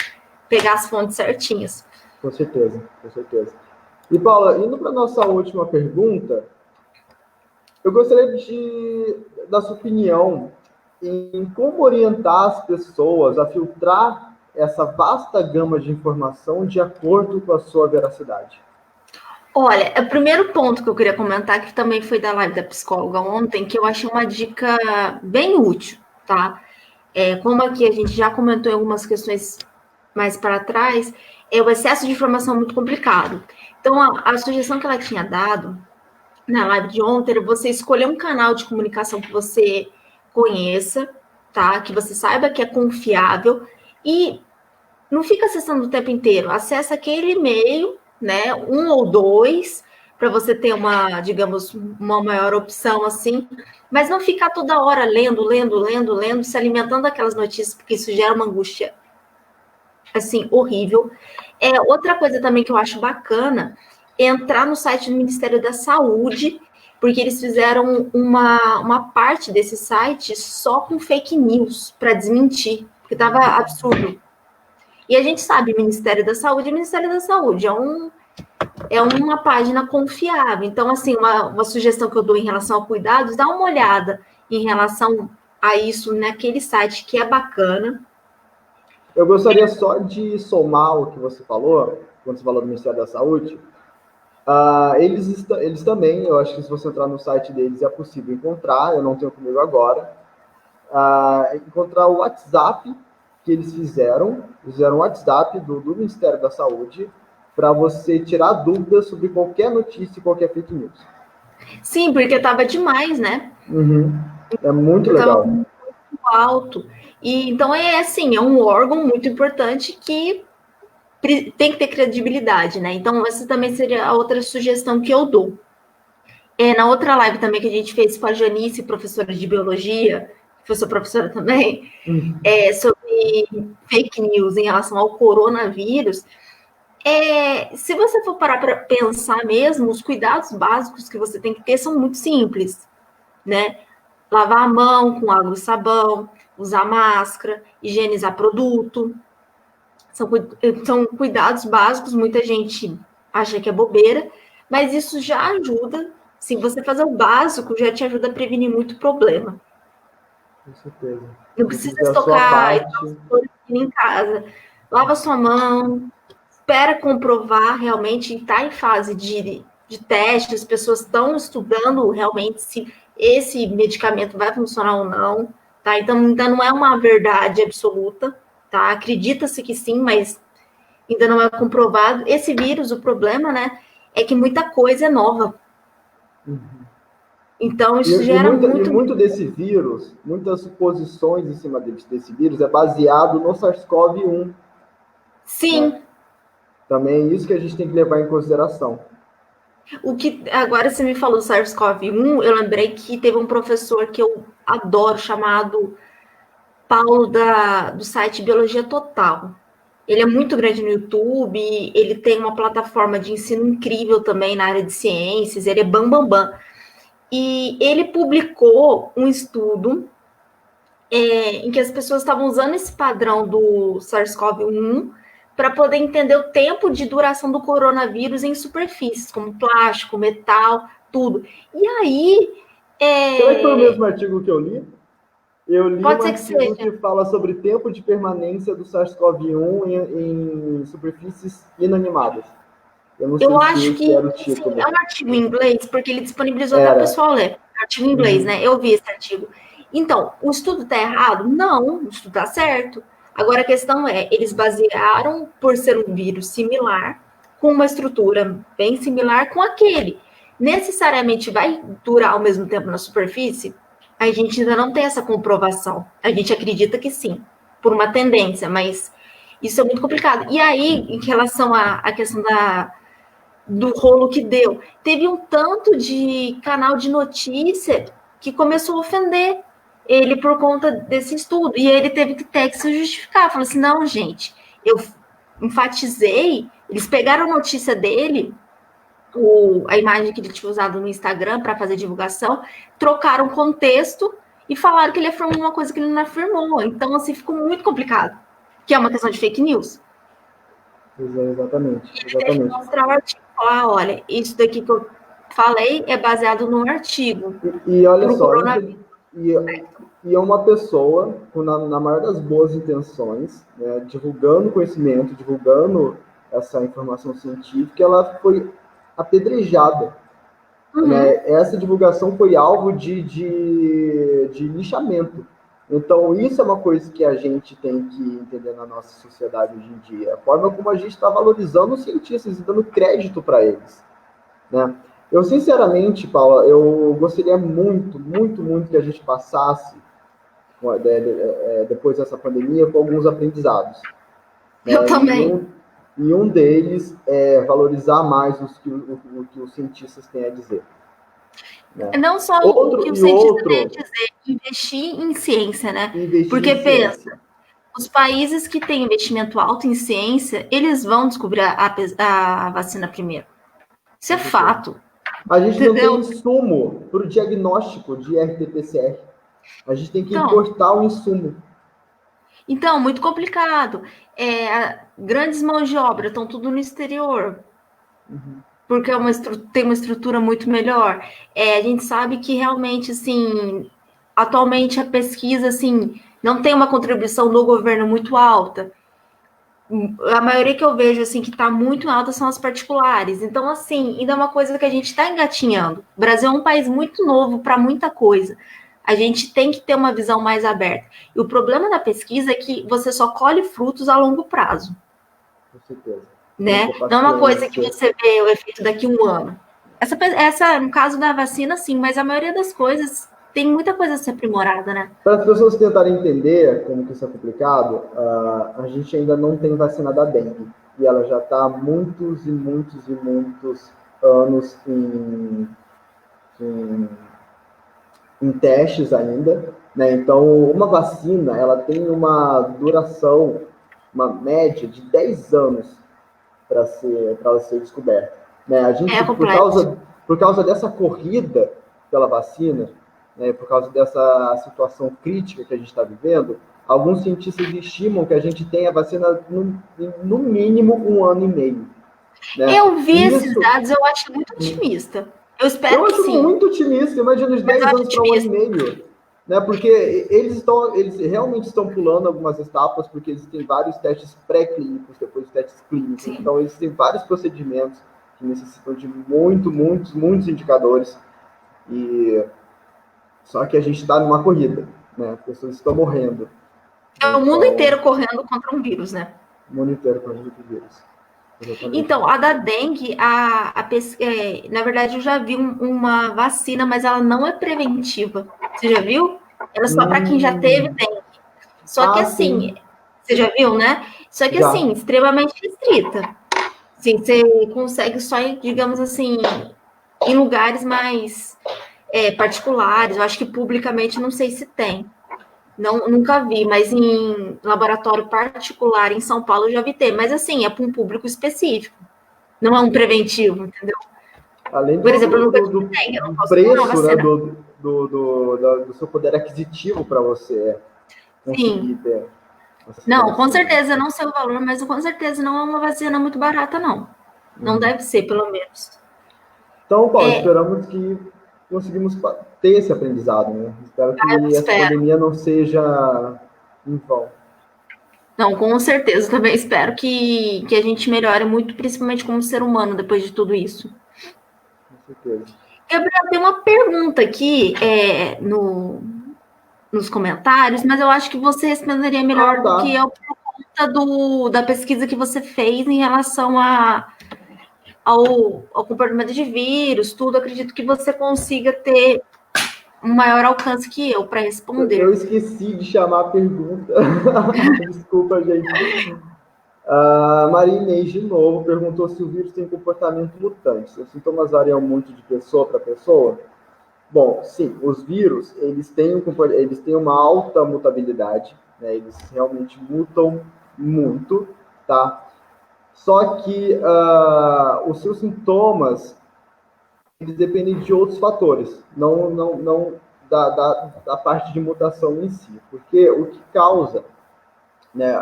pegar as fontes certinhas. Com certeza, com certeza. E, Paula, indo para a nossa última pergunta, eu gostaria da sua opinião em como orientar as pessoas a filtrar essa vasta gama de informação de acordo com a sua veracidade. Olha, o primeiro ponto que eu queria comentar, que também foi da live da psicóloga ontem, que eu achei uma dica bem útil, tá? Como aqui a gente já comentou em algumas questões mais para trás, o excesso de informação é muito complicado. Então, a sugestão que ela tinha dado na live de ontem era você escolher um canal de comunicação que você conheça, tá? Que você saiba que é confiável e não fica acessando o tempo inteiro. Acessa aquele e-mail, né? Um ou dois, para você ter digamos, uma maior opção assim, mas não ficar toda hora lendo, se alimentando daquelas notícias, porque isso gera uma angústia assim, horrível. Outra coisa também que eu acho bacana é entrar no site do Ministério da Saúde, porque eles fizeram uma parte desse site só com fake news para desmentir, porque estava absurdo. E a gente sabe, Ministério da Saúde é uma página confiável. Então, assim, uma sugestão que eu dou em relação a cuidados, dá uma olhada em relação a isso naquele site que é bacana. Eu gostaria só de somar o que você falou, quando você falou do Ministério da Saúde. Eles também, eu acho que se você entrar no site deles é possível encontrar, eu não tenho comigo agora, encontrar o WhatsApp que eles fizeram um WhatsApp do Ministério da Saúde para você tirar dúvidas sobre qualquer notícia e qualquer fake news. Sim, porque estava demais, né? Uhum. É muito legal. Muito alto. E então assim, é um órgão muito importante que tem que ter credibilidade, né? Então, essa também seria a outra sugestão que eu dou. Na outra live também que a gente fez com a Janice, professora de biologia, que foi sua professora também, sobre fake news em relação ao coronavírus. Se você for parar para pensar mesmo, os cuidados básicos que você tem que ter são muito simples, né? Lavar a mão com água e sabão, usar máscara, higienizar produto. São cuidados básicos, muita gente acha que é bobeira, mas isso já ajuda. Se você fazer o básico, já te ajuda a prevenir muito problema. Com certeza. Não precisa estocar em casa. Lava sua mão, espera comprovar realmente, está em fase de teste, as pessoas estão estudando realmente se esse medicamento vai funcionar ou não, tá? Então, ainda não é uma verdade absoluta, tá? Acredita-se que sim, mas ainda não é comprovado. Esse vírus, o problema, né, é que muita coisa é nova. Uhum. Então, isso gera muito desse vírus, muitas suposições em cima desse vírus é baseado no SARS-CoV-1. Sim. Né? Também é isso que a gente tem que levar em consideração. Agora você me falou do SARS-CoV-1, eu lembrei que teve um professor que eu adoro, chamado Paulo, do site Biologia Total. Ele é muito grande no YouTube, ele tem uma plataforma de ensino incrível também na área de ciências, ele é bambambam. E ele publicou um estudo em que as pessoas estavam usando esse padrão do SARS-CoV-1 para poder entender o tempo de duração do coronavírus em superfícies, como plástico, metal, tudo. E aí... Será que foi o mesmo artigo que eu li? Eu li Pode um ser que artigo seja. que fala sobre tempo de permanência do SARS-CoV-1 em superfícies inanimadas. Eu não sei Eu se acho esse que era o assim, título. é um artigo em inglês, porque ele disponibilizou até para o Era. pessoal ler. Artigo em inglês, né? Eu vi esse artigo. Então, o estudo está errado? Não, o estudo está certo. Agora a questão é, eles basearam por ser um vírus similar, com uma estrutura bem similar com aquele. Necessariamente vai durar ao mesmo tempo na superfície? A gente ainda não tem essa comprovação. A gente acredita que sim, por uma tendência, mas isso é muito complicado. E aí, em relação à questão do rolo que deu. Teve um tanto de canal de notícia que começou a ofender ele por conta desse estudo. E ele teve que ter que se justificar. Falou assim, não, gente, eu enfatizei, eles pegaram a notícia dele, a imagem que ele tinha usado no Instagram para fazer divulgação, trocaram o contexto e falaram que ele afirmou uma coisa que ele não afirmou. Então, assim, ficou muito complicado. Que é uma questão de fake news. Exatamente, E ele teve que exatamente. mostrar o artigo. Falar, olha, isso daqui que eu falei é baseado num artigo. E olha Para o só, coronavírus. e é uma pessoa com, na maior das boas intenções, né, divulgando conhecimento, divulgando essa informação científica, ela foi apedrejada. Né? Essa divulgação foi alvo de lixamento. Então, isso é uma coisa que a gente tem que entender na nossa sociedade hoje em dia. A forma como a gente está valorizando os cientistas e dando crédito para eles. Né? Eu, sinceramente, Paula, eu gostaria muito, muito, muito que a gente passasse, depois dessa pandemia, com alguns aprendizados. Eu Né? também. E um deles é valorizar mais o que os cientistas têm a dizer. Né? Não só o que o cientista tem a dizer, investir em ciência, né? Investir Porque em ciência. pensa, os países que têm investimento alto em ciência, eles vão descobrir a vacina primeiro. Isso é fato. A gente Entendeu? não tem insumo para o diagnóstico de RT-PCR. A gente tem que Então, importar o insumo. Então, muito complicado. Grandes mãos de obra estão tudo no exterior, porque tem uma estrutura muito melhor. A gente sabe que realmente, assim, atualmente a pesquisa, assim, não tem uma contribuição do governo muito alta. A maioria que eu vejo, assim, que está muito alta são as particulares. Então, assim, ainda é uma coisa que a gente está engatinhando. O Brasil é um país muito novo para muita coisa. A gente tem que ter uma visão mais aberta. E o problema da pesquisa é que você só colhe frutos a longo prazo. Com certeza. Né? Não é uma coisa que você vê o efeito daqui a um ano. Essa, no caso da vacina, sim, mas a maioria das coisas tem muita coisa a ser aprimorada, né? Para as pessoas tentarem entender como que isso é complicado, a gente ainda não tem vacina da dengue. E ela já está há muitos e muitos e muitos anos em testes ainda. Né? Então, uma vacina ela tem uma duração, uma média de 10 anos para ela ser descoberta. Né? A gente, por causa dessa corrida pela vacina, né, por causa dessa situação crítica que a gente está vivendo, alguns cientistas estimam que a gente tem a vacina no mínimo 1 ano e meio. Né? Eu vi esses dados, eu acho muito otimista. Eu espero que sim. Eu acho muito otimista, imagina os 10 anos para 1 ano e meio. Né? Porque eles realmente estão pulando algumas etapas, porque existem vários testes pré-clínicos, depois testes clínicos. Sim. Então, existem vários procedimentos que necessitam de muitos indicadores. E só que a gente está numa corrida, né? As pessoas estão morrendo. É o mundo inteiro correndo contra um vírus, né? O mundo inteiro correndo contra o vírus. Exatamente. Então, a da dengue, na verdade, eu já vi uma vacina, mas ela não é preventiva. Você já viu? Ela é só para quem já teve dengue. Só que assim, sim. Você já viu, né? Só que assim, extremamente restrita. Assim, você consegue só, digamos assim, em lugares mais particulares. Eu acho que publicamente não sei se tem. Não, nunca vi, mas em laboratório particular em São Paulo eu já vi ter. Mas assim, é para um público específico. Não é um preventivo, entendeu? Além por exemplo, do preço, né, do seu poder aquisitivo para você conseguir Sim. ter. Não, com certeza, não sei o valor, mas com certeza não é uma vacina muito barata, não. Não deve ser, pelo menos. Então, Paulo, esperamos que conseguimos ter esse aprendizado, né? Espero que essa pandemia não seja em vão. Não, com certeza, também espero que a gente melhore muito, principalmente como ser humano, depois de tudo isso. Com certeza. Gabriel, tem uma pergunta aqui nos comentários, mas eu acho que você responderia melhor do que eu por conta da pesquisa que você fez em relação ao comportamento de vírus, tudo. Acredito que você consiga ter um maior alcance que eu para responder. Eu esqueci de chamar a pergunta. Desculpa, gente. Maria Inês, de novo, perguntou se o vírus tem comportamento mutante. Os sintomas variam muito de pessoa para pessoa? Bom, sim, os vírus, eles têm uma alta mutabilidade, né? Eles realmente mutam muito, tá? Só que os seus sintomas, eles dependem de outros fatores, não da parte de mutação em si. Porque o que causa, né,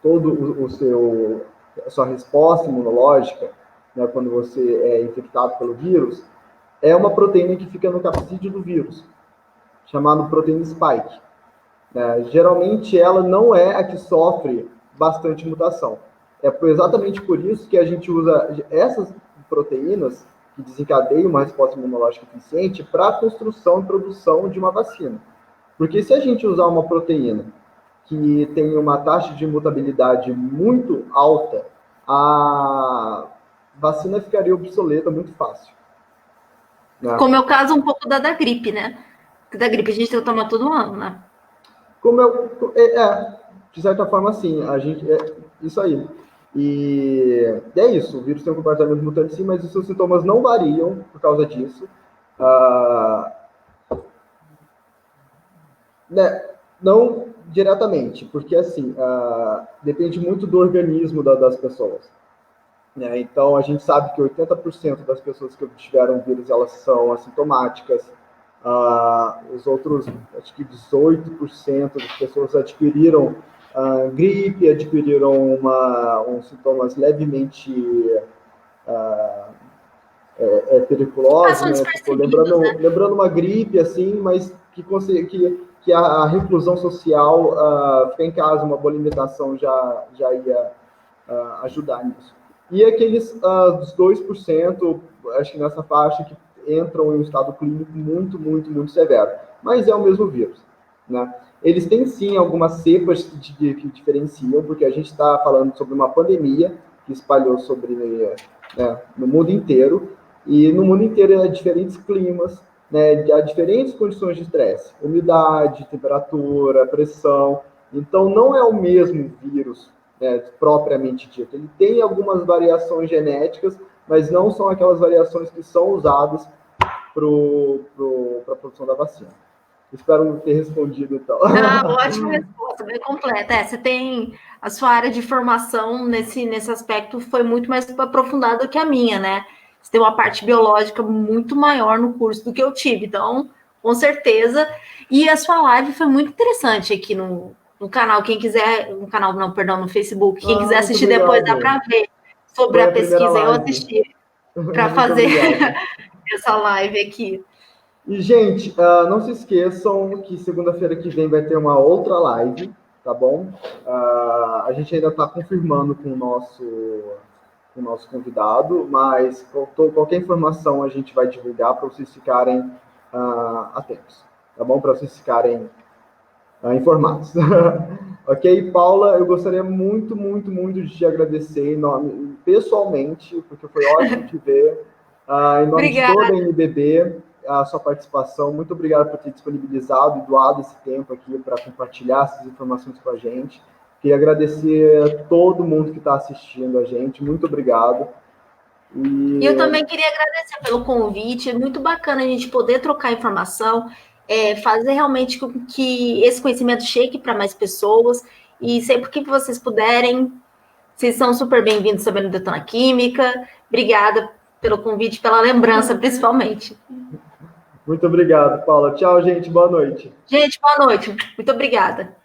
todo a sua resposta imunológica, né, quando você é infectado pelo vírus, é uma proteína que fica no capsídeo do vírus, chamada proteína spike. Geralmente ela não é a que sofre bastante mutação. É exatamente por isso que a gente usa essas proteínas que desencadeiam uma resposta imunológica eficiente para a construção e produção de uma vacina. Porque se a gente usar uma proteína que tem uma taxa de mutabilidade muito alta, a vacina ficaria obsoleta muito fácil. Como é o caso um pouco da gripe, né? Da gripe a gente tem que tomar todo ano, né? De certa forma, sim. Isso aí. E é isso. O vírus tem um comportamento mutante, sim, mas os seus sintomas não variam por causa disso. Não diretamente, porque assim, depende muito do organismo das pessoas. Então, a gente sabe que 80% das pessoas que tiveram vírus, elas são assintomáticas. Os outros, acho que 18% das pessoas adquiriram gripe, adquiriram uns sintomas levemente periculosos, né? Tipo, lembrando uma gripe, assim, mas que a reclusão social, ficar em casa, uma boa alimentação já ia ajudar nisso. E aqueles dos 2%, acho que nessa faixa, que entram em um estado clínico muito, muito, muito severo. Mas é o mesmo vírus, né? Eles têm, sim, algumas cepas que diferenciam, porque a gente está falando sobre uma pandemia que espalhou no mundo inteiro, e no mundo inteiro há diferentes climas, né? Há diferentes condições de estresse, umidade, temperatura, pressão. Então, não é o mesmo vírus, propriamente dito. Ele tem algumas variações genéticas, mas não são aquelas variações que são usadas para a produção da vacina. Espero ter respondido, então. Ótima resposta, bem completa. Você tem a sua área de formação nesse aspecto foi muito mais aprofundada que a minha, né? Você tem uma parte biológica muito maior no curso do que eu tive, então, com certeza. E a sua live foi muito interessante aqui no canal. Quem quiser, no Facebook, quem quiser assistir depois, dá para ver sobre a pesquisa. Eu assisti para fazer essa live aqui. E, gente, não se esqueçam que segunda-feira que vem vai ter uma outra live, tá bom? A gente ainda está confirmando com o nosso convidado, mas qualquer informação a gente vai divulgar para vocês ficarem atentos, tá bom? Para vocês ficarem informados. Ok, Paula, eu gostaria muito, muito, muito de te agradecer pessoalmente, porque foi ótimo te ver. Em nome de toda a NBB, a sua participação. Muito obrigado por ter disponibilizado e doado esse tempo aqui para compartilhar essas informações com a gente. Queria agradecer a todo mundo que está assistindo a gente. Muito obrigado. E eu também queria agradecer pelo convite. É muito bacana a gente poder trocar informação, fazer realmente com que esse conhecimento chegue para mais pessoas. E sempre que vocês puderem, vocês são super bem-vindos também no Detona Química. Obrigada pelo convite, pela lembrança, principalmente. Muito obrigado, Paula. Tchau, gente. Boa noite. Gente, boa noite. Muito obrigada.